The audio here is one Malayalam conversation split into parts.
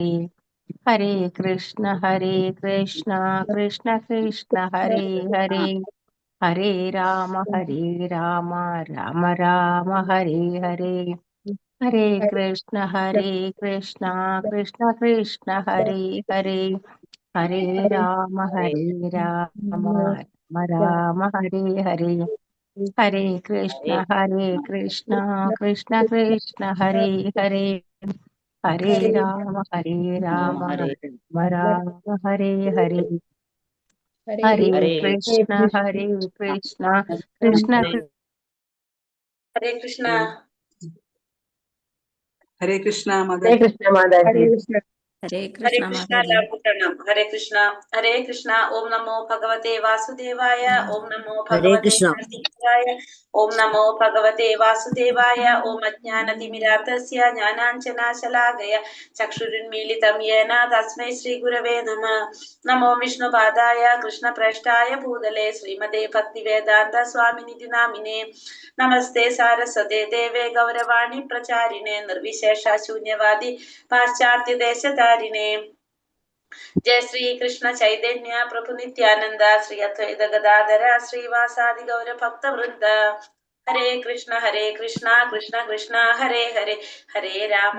ഹരേ കൃഷ്ണ കൃഷ്ണ കൃഷ്ണ ഹരേ ഹരേ ഹരേ രാമ രാമ രാമ ഹരേ ഹരേ ഹരേ കൃഷ്ണ കൃഷ്ണ കൃഷ്ണ ഹരേ ഹരേ ഹരേ രാമ രാമ രാമ ഹരേ ഹരേ ഹരേ കൃഷ്ണ കൃഷ്ണ കൃഷ്ണ ഹരേ ഹരേ ഹരേ രാമ രാമ രാമ ഹരേ ഹരേ ഹരേ കൃഷ്ണ കൃഷ്ണ കൃഷ്ണ ഹരേ കൃഷ്ണ ഹരേ കൃഷ്ണ ഹരേ കൃഷ്ണ മാതാജി. ഹരേ കൃഷ്ണ എല്ലാവർക്കും ഹരേ കൃഷ്ണ ഹരേ കൃഷ്ണ. ഓം നമോ ഭഗവതേ വാസുദേവായ. ഓം നമോ ഭഗവതേ വാസുദേവായ. ഓം നമോ ഭഗവതേ വാസുദേവായ. ഓം അജ്ഞാനതിമിരാന്തസ്യ ജ്ഞാനാഞ്ജനാശലാകയ ചക്ഷുരുന്മീലിതം യേന തസ്മൈ ശ്രീ ഗുരവേ നമഃ. നമോ വിഷ്ണുപാദായ കൃഷ്ണപ്രേഷ്ഠായ ഭൂതലേ ശ്രീമതേ ഭക്തിവേദാന്ത സ്വാമിനിധി നാമിനേ. നമസ്തേ സാരസ്വതേ ദേവേ ഗൗരവാണി പ്രചാരിണേ നിർവിശേഷ ശൂന്യവാദി പാശ്ചാത്യദേശധാരിണേ. ജയ ശ്രീ കൃഷ്ണ ചൈതന്യ പ്രഭു നിത്യാനന്ദ ശ്രീ അദ്വൈത ഗദാധര ശ്രീവാസാദി ഗൗര ഭക്തവൃന്ദ. ഹരേ കൃഷ്ണ കൃഷ്ണ കൃഷ്ണ ഹരേ ഹരേ ഹരേ രാമ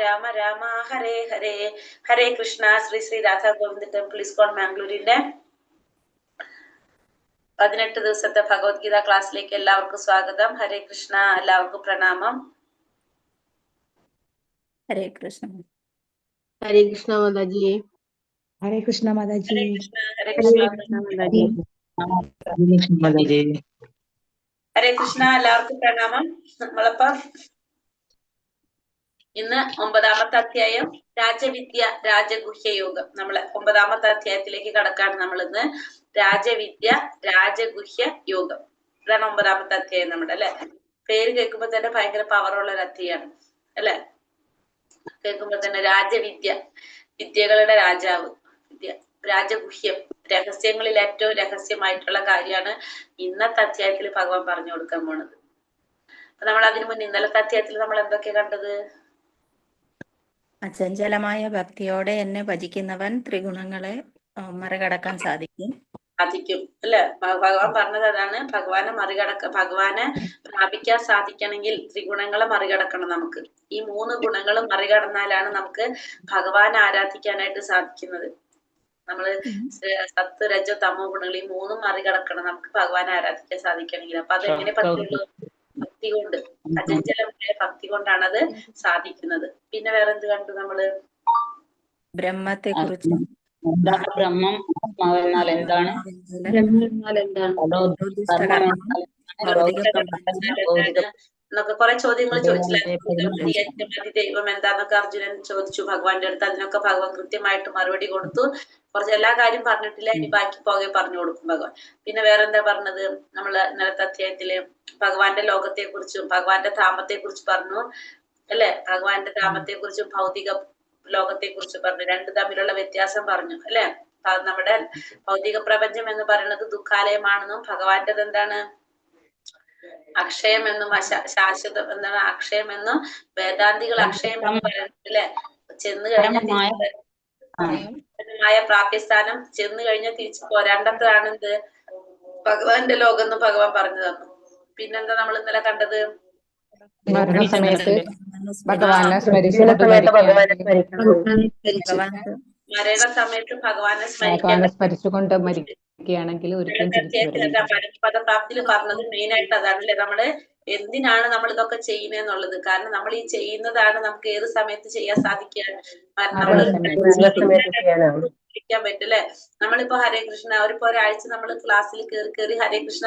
രാമ രാമ ഹരേ ഹരേ. ഹരേ കൃഷ്ണ. ശ്രീ ശ്രീ രാധാ ഗോവിന്ദ ടെമ്പിൾ ഇസ്കോൺ മാംഗ്ലൂരിന്റെ 18 ദിവസത്തെ ഭഗവത്ഗീത ക്ലാസ്സിലേക്ക് എല്ലാവർക്കും സ്വാഗതം. ഹരേ കൃഷ്ണ. എല്ലാവർക്കും പ്രണാമം. ഹരേ കൃഷ്ണ. ഹരേ കൃഷ്ണ മാതാജി. ഹരേ കൃഷ്ണ മാതാജി. ഹരേ കൃഷ്ണ മാതാജി. ഹരേ കൃഷ്ണ. എല്ലാവർക്കും പ്രണാമം. നമ്മളിപ്പം ഇന്ന് 9ാമത്തെ അധ്യായം രാജവിദ്യ രാജഗുഹ്യ യോഗം. നമ്മള് 9ാമത്തെ അധ്യായത്തിലേക്ക് കടക്കാണ്. നമ്മളിന്ന് രാജവിദ്യ രാജഗുഹ്യ യോഗം. ഇതാണ് 9ാമത്തെ അധ്യായം നമ്മുടെ, അല്ലെ? പേര് കേൾക്കുമ്പോ തന്നെ ഭയങ്കര പവറുള്ള ഒരു അധ്യായമാണ്, അല്ലെ? കേൾക്കുമ്പോ തന്നെ രാജവിദ്യ, വിദ്യകളുടെ രാജാവ്, വിദ്യ, രാജഗുഹ്യം, രഹസ്യങ്ങളിൽ ഏറ്റവും രഹസ്യമായിട്ടുള്ള കാര്യമാണ് ഇന്നത്തെ അധ്യായത്തിൽ ഭഗവാൻ പറഞ്ഞു കൊടുക്കാൻ പോണത്. അപ്പൊ നമ്മൾ അതിനു മുന്നേ ഇന്നലത്തെ അധ്യായത്തിൽ നമ്മൾ എന്തൊക്കെയാ കണ്ടത്? അചഞ്ചലമായ ഭക്തിയോടെ എന്നെ ഭജിക്കുന്നവൻ ത്രിഗുണങ്ങളെ മറികടക്കാൻ സാധിക്കും, അല്ലെ? ഭഗവാൻ പറഞ്ഞത് അതാണ്. ഭഗവാനെ ഭഗവാനെ പ്രാപിക്കാൻ സാധിക്കണമെങ്കിൽ ത്രിഗുണങ്ങളെ മറികടക്കണം. നമുക്ക് ഈ 3 ഗുണങ്ങളും മറികടന്നാലാണ് നമുക്ക് ഭഗവാനെ ആരാധിക്കാനായിട്ട് സാധിക്കുന്നത്. നമ്മള് സത്ത് രജ തമോ ഗുണങ്ങൾ, ഈ 3ഉം മറികടക്കണം നമുക്ക് ഭഗവാനെ ആരാധിക്കാൻ സാധിക്കണമെങ്കിൽ. അപ്പൊ അതെങ്ങനെ പറ്റുള്ളൂ? ഭക്തി കൊണ്ട്, അചഞ്ചലമായ ഭക്തി കൊണ്ടാണ് അത് സാധിക്കുന്നത്. പിന്നെ വേറെന്ത് കണ്ടു നമ്മള്? ബ്രഹ്മത്തെ കുറിച്ച്. ബ്രഹ്മം എന്നാൽ എന്താണ്? എന്നൊക്കെ കുറെ ചോദ്യങ്ങൾ ചോദിച്ചില്ല. ദൈവം എന്താന്നൊക്കെ അർജുനൻ ചോദിച്ചു ഭഗവാന്റെ അടുത്ത്. അതിനൊക്കെ ഭഗവാൻ കൃത്യമായിട്ട് മറുപടി കൊടുത്തു. കുറച്ച് എല്ലാ കാര്യം പറഞ്ഞിട്ടില്ല, ഇനി ബാക്കി പോകെ പറഞ്ഞു കൊടുക്കും ഭഗവാൻ. പിന്നെ വേറെന്താ പറഞ്ഞത്? നമ്മള് ഇന്നലത്തെ അധ്യായത്തില് ഭഗവാന്റെ ലോകത്തെ കുറിച്ചും ഭഗവാന്റെ ധാമത്തെ കുറിച്ച് പറഞ്ഞു, അല്ലെ? ഭഗവാന്റെ ധാമത്തെ കുറിച്ചും ഭൗതിക ലോകത്തെ കുറിച്ച് പറഞ്ഞു. 2 തമ്മിലുള്ള വ്യത്യാസം പറഞ്ഞു, അല്ലെ? നമ്മുടെ ഭൗതിക പ്രപഞ്ചം എന്ന് പറയുന്നത് ദുഃഖാലയമാണെന്നും ഭഗവാന്റെത് എന്താണ്? അക്ഷയമെന്നും ശാശ്വതം എന്താണ്? അക്ഷയമെന്നും വേദാന്തികൾ അക്ഷയം എന്ന് പറയുന്നത്, അല്ലെ? ചെന്ന് കഴിഞ്ഞാൽ പ്രാപ്യസ്ഥാനം ചെന്ന് കഴിഞ്ഞാൽ തിരിച്ചു പോരാണ്ടതാണ് എന്ത്? ഭഗവാന്റെ ലോകം എന്ന് ഭഗവാൻ പറഞ്ഞു തന്നു. പിന്നെന്താ നമ്മൾ ഇന്നലെ കണ്ടത്? മരണസമയത്ത് ഭഗവാനെ സ്മരിച്ചുകൊണ്ട് മരിക്കുകയാണെങ്കിൽ ഒരിക്കലും പദപ്രാപ്തിയിൽ പറഞ്ഞത് മെയിൻ ആയിട്ട് അതാണ്, അല്ലെ? നമ്മള് എന്തിനാണ് നമ്മൾ ഇതൊക്കെ ചെയ്യുന്നതെന്നുള്ളത്. കാരണം നമ്മൾ ഈ ചെയ്യുന്നതാണ് നമുക്ക് ഏത് സമയത്ത് ചെയ്യാൻ സാധിക്കുക? ിക്കാൻ പറ്റും, അല്ലെ? നമ്മളിപ്പോ ഹരേ കൃഷ്ണ ഒരാഴ്ച നമ്മൾ ക്ലാസ്സിൽ കയറി ഹരേ കൃഷ്ണ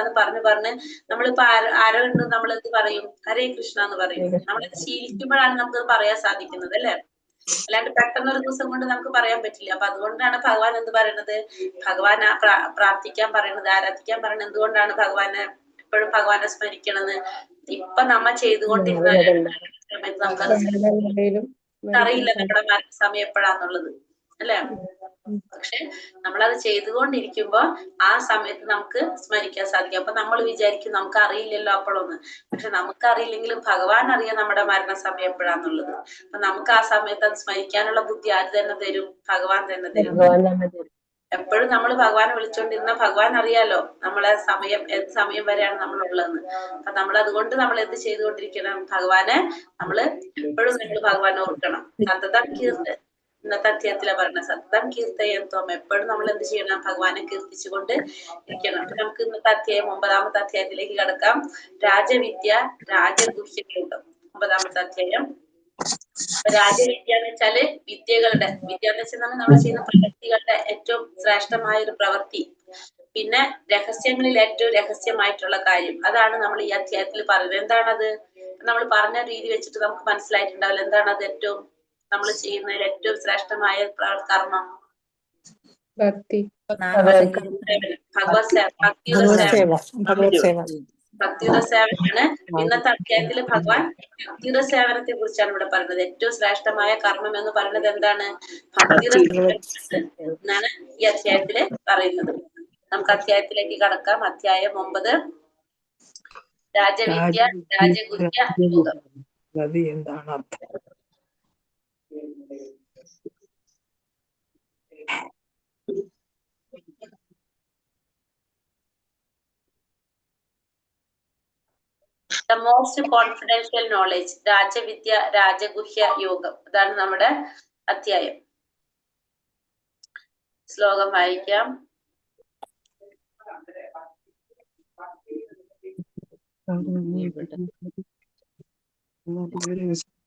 എന്ന് പറഞ്ഞ് നമ്മളിപ്പോ ആരോ നമ്മൾ എന്ത് പറയും? ഹരേ കൃഷ്ണ എന്ന് പറയും. നമ്മളത് ശീലിക്കുമ്പോഴാണ് നമുക്കത് പറയാൻ സാധിക്കുന്നത്, അല്ലെ? അല്ലാണ്ട് പെട്ടെന്ന് ഒരു ദിവസം കൊണ്ട് നമുക്ക് പറയാൻ പറ്റില്ല. അപ്പൊ അതുകൊണ്ടാണ് ഭഗവാൻ എന്ത് പറയണത്? ഭഗവാൻ പ്രാർത്ഥിക്കാൻ പറയണത്, ആരാധിക്കാൻ പറയണത്. എന്തുകൊണ്ടാണ് ഭഗവാനെ എപ്പോഴും ഭഗവാനെ സ്മരിക്കണത്? ഇപ്പൊ നമ്മ ചെയ്തുകൊണ്ടിരുന്ന സമയത്ത് നമുക്കത് അറിയില്ല നമ്മുടെ സമയം എപ്പോഴാന്നുള്ളത്, അല്ലെ? പക്ഷെ നമ്മളത് ചെയ്തുകൊണ്ടിരിക്കുമ്പോ ആ സമയത്ത് നമുക്ക് സ്മരിക്കാൻ സാധിക്കും. അപ്പൊ നമ്മൾ വിചാരിക്കും നമുക്ക് അറിയില്ലല്ലോ അപ്പോഴൊന്ന്. പക്ഷെ നമുക്കറിയില്ലെങ്കിലും ഭഗവാൻ അറിയാം നമ്മുടെ മരണസമയം എപ്പോഴാന്നുള്ളത്. അപ്പൊ നമുക്ക് ആ സമയത്ത് അത് സ്മരിക്കാനുള്ള ബുദ്ധി ആര് തന്നെ തരും? ഭഗവാൻ തന്നെ തരും. എപ്പോഴും നമ്മൾ ഭഗവാനെ വിളിച്ചുകൊണ്ടിരുന്ന ഭഗവാൻ അറിയാലോ നമ്മളെ സമയം ഏത് സമയം വരെയാണ് നമ്മൾ ഉള്ളതെന്ന്. അപ്പൊ നമ്മൾ അതുകൊണ്ട് നമ്മൾ എന്ത് ചെയ്തുകൊണ്ടിരിക്കണം? ഭഗവാനെ നമ്മള് എപ്പോഴും നമ്മൾ ഭഗവാനെ ഓർക്കണം. സതതം കീർത്തി, ഇന്നത്തെ അധ്യായത്തിലെ പറഞ്ഞ സതതം കീർത്തയത്വം, എപ്പോഴും നമ്മൾ എന്ത് ചെയ്യണം? ഭഗവാനെ കീർത്തിച്ചുകൊണ്ട് ഇരിക്കണം. അപ്പൊ നമുക്ക് ഇന്നത്തെ അധ്യായം 9ാമത്തെ അധ്യായത്തിലേക്ക് കടക്കാം. രാജവിദ്യ രാജഗുഹ്യയോഗം 9ാമത്തെ അധ്യായം. രാജവിദ്യ എന്ന് വെച്ചാല് വിദ്യകളുടെ വിദ്യ എന്ന് വെച്ചാൽ നമ്മൾ ചെയ്യുന്ന പ്രവൃത്തികളുടെ ഏറ്റവും ശ്രേഷ്ഠമായ ഒരു പ്രവൃത്തി, പിന്നെ രഹസ്യങ്ങളിൽ ഏറ്റവും രഹസ്യമായിട്ടുള്ള കാര്യം, അതാണ് നമ്മൾ ഈ അധ്യായത്തിൽ പറയുന്നത്. എന്താണത്? നമ്മൾ പറഞ്ഞ രീതി വെച്ചിട്ട് നമുക്ക് മനസ്സിലായിട്ടുണ്ടാവില്ല എന്താണ് അത്. ഏറ്റവും നമ്മൾ ചെയ്യുന്നതിൽ ഏറ്റവും ശ്രേഷ്ഠമായ കർമ്മം ഭക്തി, ഭഗവത് സേവ, ഭക്തിയുടെ സേവനാണ്. ഇന്നത്തെ അധ്യായത്തിൽ ഭഗവാൻ ഭക്തിയുടെ സേവനത്തെ കുറിച്ചാണ് ഇവിടെ പറയുന്നത്. ഏറ്റവും ശ്രേഷ്ഠമായ കർമ്മം എന്ന് പറയുന്നത് എന്താണ്? ഭക്തിയുടെ സേവനം എന്നാണ് ഈ അധ്യായത്തില് പറയുന്നത്. നമുക്ക് അധ്യായത്തിലേക്ക് കടക്കാം. അധ്യായം 9, രാജവിദ്യ രാജഗുഹ്യ യോഗം. എന്താണ് അർത്ഥം? ദ മോസ്റ്റ് കോൺഫിഡൻഷ്യൽ നോളേജ്, രാജവിദ്യ രാജഗുഹ്യ യോഗം, അതാണ് നമ്മുടെ അധ്യായം. ശ്ലോകം വായിക്കാം.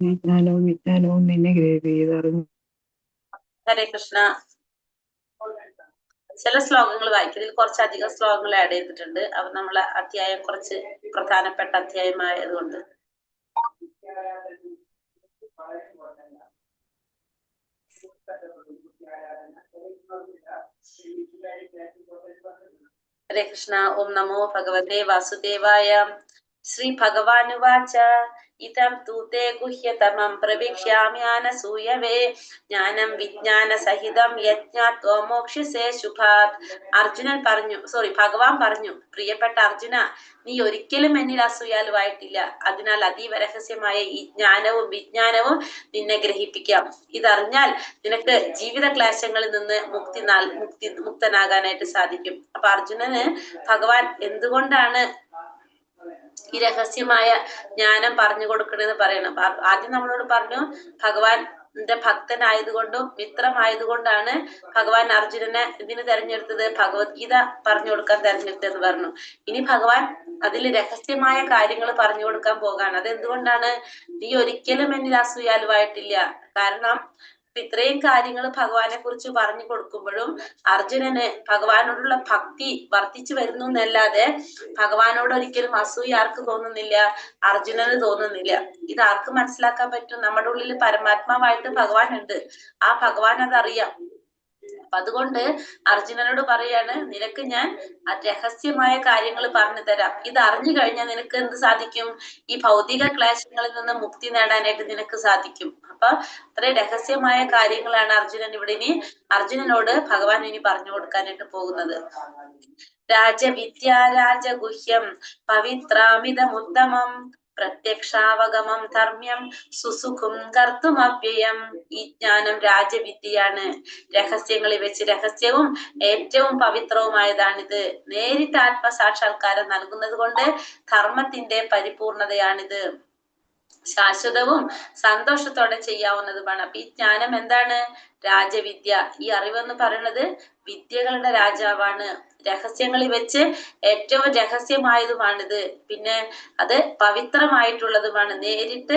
വിജ്ഞാനവും നിന്നെ ഗ്രഹിതറിഞ്ഞു. ഹരേ കൃഷ്ണ. ചില ശ്ലോകങ്ങൾ വായിക്കും. ഇതിൽ കുറച്ചധികം ശ്ലോകങ്ങൾ ആഡ് ചെയ്തിട്ടുണ്ട്. അപ്പൊ നമ്മളെ അധ്യായം കുറച്ച് പ്രധാനപ്പെട്ട അധ്യായമായതുകൊണ്ട് ഹരേ കൃഷ്ണ. ഓം നമോ ഭഗവതേ വാസുദേവായ. ശ്രീ ഭഗവാനുവാച ഇതം തൂതേ ഗുഹ്യതമം പ്രവിക്ഷ്യാമ്യാനസൂയവേ ജ്ഞാനം വിജ്ഞാന സഹിതം യജ്ഞാത്വ മോക്ഷ്യസേ ശുഭാത്. ഭഗവാൻ പറഞ്ഞു, പ്രിയപ്പെട്ട അർജുന, നീ ഒരിക്കലും എന്നിൽ അസൂയാലുവായിട്ടില്ല. അതിനാൽ അതീവ രഹസ്യമായ ഈ ജ്ഞാനവും വിജ്ഞാനവും നിന്നെ ഗ്രഹിപ്പിക്കാം. ഇതറിഞ്ഞാൽ നിനക്ക് ജീവിത ക്ലേശങ്ങളിൽ നിന്ന് മുക്തനാകാനായിട്ട് സാധിക്കും. അപ്പൊ അർജുനന് ഭഗവാൻ എന്തുകൊണ്ടാണ് ഈ രഹസ്യമായ ജ്ഞാനം പറഞ്ഞു കൊടുക്കണെന്ന് പറയണം. ആദ്യം നമ്മളോട് പറഞ്ഞു ഭഗവാന്റെ ഭക്തനായതുകൊണ്ടും മിത്രമായതുകൊണ്ടാണ് ഭഗവാൻ അർജുനനെ ഇതിന് തെരഞ്ഞെടുത്തത്, ഭഗവത്ഗീത പറഞ്ഞു കൊടുക്കാൻ തെരഞ്ഞെടുത്തെന്ന് പറഞ്ഞു. ഇനി ഭഗവാൻ അതിൽ രഹസ്യമായ കാര്യങ്ങൾ പറഞ്ഞു കൊടുക്കാൻ പോകാണ്. അതെന്തുകൊണ്ടാണ്? നീ ഒരിക്കലും എന്നിൽ അസൂയാലുവായിട്ടില്ല. കാരണം ഇത്രയും കാര്യങ്ങൾ ഭഗവാനെ കുറിച്ച് പറഞ്ഞു കൊടുക്കുമ്പോഴും അർജുനന് ഭഗവാനോടുള്ള ഭക്തി വർദ്ധിച്ചു വരുന്നു എന്നല്ലാതെ ഭഗവാനോട് ഒരിക്കലും അസൂയ ആർക്ക് തോന്നുന്നില്ല? അർജുനന് തോന്നുന്നില്ല. ഇത് ആർക്ക് മനസ്സിലാക്കാൻ പറ്റും? നമ്മുടെ ഉള്ളിൽ പരമാത്മാവായിട്ട് ഭഗവാൻ ഉണ്ട്. ആ ഭഗവാൻ അതറിയാം. അപ്പൊ അതുകൊണ്ട് അർജുനനോട് പറയാണ്, നിനക്ക് ഞാൻ രഹസ്യമായ കാര്യങ്ങൾ പറഞ്ഞു തരാം. ഇത് അറിഞ്ഞു കഴിഞ്ഞാൽ നിനക്ക് എന്ത് സാധിക്കും? ഈ ഭൗതിക ക്ലേശങ്ങളിൽ നിന്ന് മുക്തി നേടാനായിട്ട് നിനക്ക് സാധിക്കും. അപ്പൊ അത്രയും രഹസ്യമായ കാര്യങ്ങളാണ് അർജുനനോട് ഭഗവാൻ ഇനി പറഞ്ഞു കൊടുക്കാനായിട്ട് പോകുന്നത്. രാജവിദ്യ രാജഗുഹ്യം പവിത്രാമിതമുത്തമം പ്രത്യക്ഷാവഗമം ധർമ്മ്യം സുസുഖം കർത്തുമവ്യയം. ഈ ജ്ഞാനം രാജവിദ്യയാണ്. രഹസ്യങ്ങളിൽ വെച്ച് രഹസ്യവും ഏറ്റവും പവിത്രവുമായതാണിത്. നേരിട്ട് ആത്മസാക്ഷാത്കാരം നൽകുന്നത് കൊണ്ട് ധർമ്മത്തിന്റെ പരിപൂർണതയാണിത്. ശാശ്വതവും സന്തോഷത്തോടെ ചെയ്യാവുന്നതുമാണ്. അപ്പൊ ഈ ജ്ഞാനം എന്താണ്? രാജവിദ്യ. ഈ അറിവെന്ന് പറയുന്നത് വിദ്യകളുടെ രാജാവാണ്. രഹസ്യങ്ങളിൽ വെച്ച് ഏറ്റവും രഹസ്യമായതുമാണിത്. പിന്നെ അത് പവിത്രമായിട്ടുള്ളതുമാണ്. നേരിട്ട്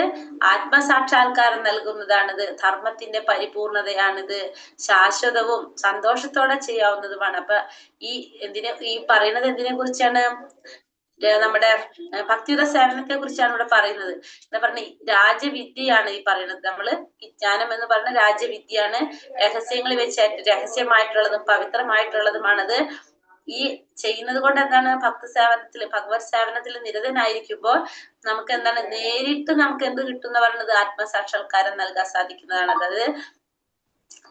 ആത്മസാക്ഷാത്കാരം നൽകുന്നതാണിത്. ധർമ്മത്തിന്റെ പരിപൂർണതയാണിത്. ശാശ്വതവും സന്തോഷത്തോടെ ചെയ്യാവുന്നതുമാണ്. അപ്പൊ ഈ പറയുന്നത് എന്തിനെ കുറിച്ചാണ്? നമ്മുടെ ഭക്തിയുടെ സേവനത്തെ കുറിച്ചാണ് ഇവിടെ പറയുന്നത്. എന്താ പറഞ്ഞ രാജവിദ്യയാണ് ഈ പറയുന്നത്. നമ്മള് ഈ ജ്ഞാനം എന്ന് പറഞ്ഞ രാജവിദ്യയാണ്. രഹസ്യങ്ങളിൽ വെച്ച് രഹസ്യമായിട്ടുള്ളതും പവിത്രമായിട്ടുള്ളതുമാണത്. ഈ ചെയ്യുന്നത് കൊണ്ട് എന്താണ്? ഭഗവത് സേവനത്തിൽ നിരതനായിരിക്കുമ്പോൾ നമുക്ക് എന്താണ്? നേരിട്ട് നമുക്ക് എന്ത് കിട്ടുന്ന പറയുന്നത്? ആത്മസാക്ഷാത്കാരം നൽകാൻ സാധിക്കുന്നതാണ്. അതായത്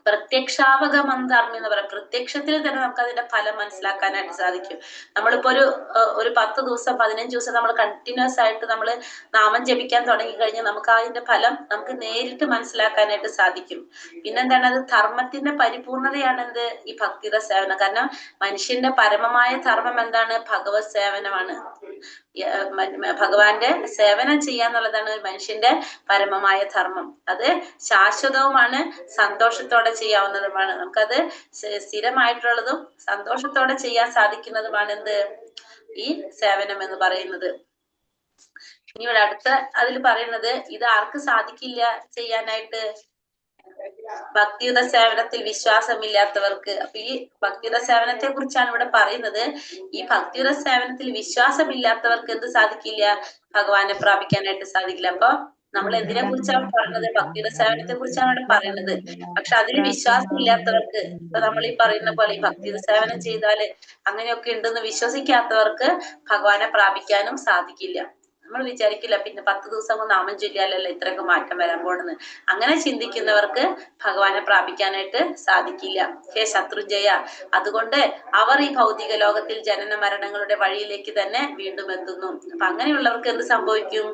പ്രത്യക്ഷാവഗമം ധർമ്മം എന്ന് പറയാം. പ്രത്യക്ഷത്തിൽ തന്നെ നമുക്ക് അതിന്റെ ഫലം മനസ്സിലാക്കാനായിട്ട് സാധിക്കും. നമ്മളിപ്പോ ഒരു 10 ദിവസം 15 ദിവസം നമ്മൾ കണ്ടിന്യൂസ് ആയിട്ട് നമ്മൾ നാമം ജപിക്കാൻ തുടങ്ങി കഴിഞ്ഞാൽ നമുക്ക് അതിന്റെ ഫലം നമുക്ക് നേരിട്ട് മനസ്സിലാക്കാനായിട്ട് സാധിക്കും. പിന്നെന്താണ്, അത് ധർമ്മത്തിന്റെ പരിപൂർണതയാണ് എന്ത്, ഈ ഭക്തിയുടെ സേവനം. കാരണം മനുഷ്യന്റെ പരമമായ ധർമ്മം എന്താണ്, ഭഗവത് സേവനമാണ്. ഭഗവാന്റെ സേവനം ചെയ്യാന്നുള്ളതാണ് മനുഷ്യന്റെ പരമമായ ധർമ്മം. അത് ശാശ്വതവുമാണ്, സന്തോഷത്തോടെ ചെയ്യാവുന്നതുമാണ്. നമുക്കത് സ്ഥിരമായിട്ടുള്ളതും സന്തോഷത്തോടെ ചെയ്യാൻ സാധിക്കുന്നതുമാണ് എന്ത്, ഈ സേവനം എന്ന് പറയുന്നത്. ഇനി ഇവിടെ അടുത്ത അതിൽ പറയുന്നത്, ഇത് ആർക്ക് സാധിക്കില്ല ചെയ്യാനായിട്ട്, ഭക്തിയുത സേവനത്തിൽ വിശ്വാസമില്ലാത്തവർക്ക്. അപ്പൊ ഈ ഭക്തിയുത സേവനത്തെ കുറിച്ചാണ് ഇവിടെ പറയുന്നത്. ഈ ഭക്തിയുത സേവനത്തിൽ വിശ്വാസമില്ലാത്തവർക്ക് എന്ത് സാധിക്കില്ല, ഭഗവാനെ പ്രാപിക്കാനായിട്ട് സാധിക്കില്ല. അപ്പൊ നമ്മൾ എന്തിനെ കുറിച്ചാണ് പറയുന്നത്, ഭക്തിയുടെ സേവനത്തെ കുറിച്ചാണ് ഇവിടെ പറയുന്നത്. പക്ഷെ അതിൽ വിശ്വാസം ഇല്ലാത്തവർക്ക്, ഇപ്പൊ നമ്മൾ ഈ പറയുന്ന പോലെ ഈ ഭക്തിയുടെ സേവനം ചെയ്താല് അങ്ങനെയൊക്കെ ഉണ്ടെന്ന് വിശ്വസിക്കാത്തവർക്ക് ഭഗവാനെ പ്രാപിക്കാനും സാധിക്കില്ല. നമ്മൾ വിചാരിക്കില്ല പിന്നെ 10 ദിവസം കൊണ്ട് നാമം ചൊല്ലിയാലല്ല ഇത്രയൊക്കെ മാറ്റം വരാൻ പോണെന്ന്. അങ്ങനെ ചിന്തിക്കുന്നവർക്ക് ഭഗവാനെ പ്രാപിക്കാനായിട്ട് സാധിക്കില്ല. ഹേ ശത്രുഞ്ജയ, അതുകൊണ്ട് അവർ ഈ ഭൗതിക ലോകത്തിൽ ജനന മരണങ്ങളുടെ വഴിയിലേക്ക് തന്നെ വീണ്ടും എത്തുന്നു. അപ്പൊ അങ്ങനെയുള്ളവർക്ക് എന്ത് സംഭവിക്കും,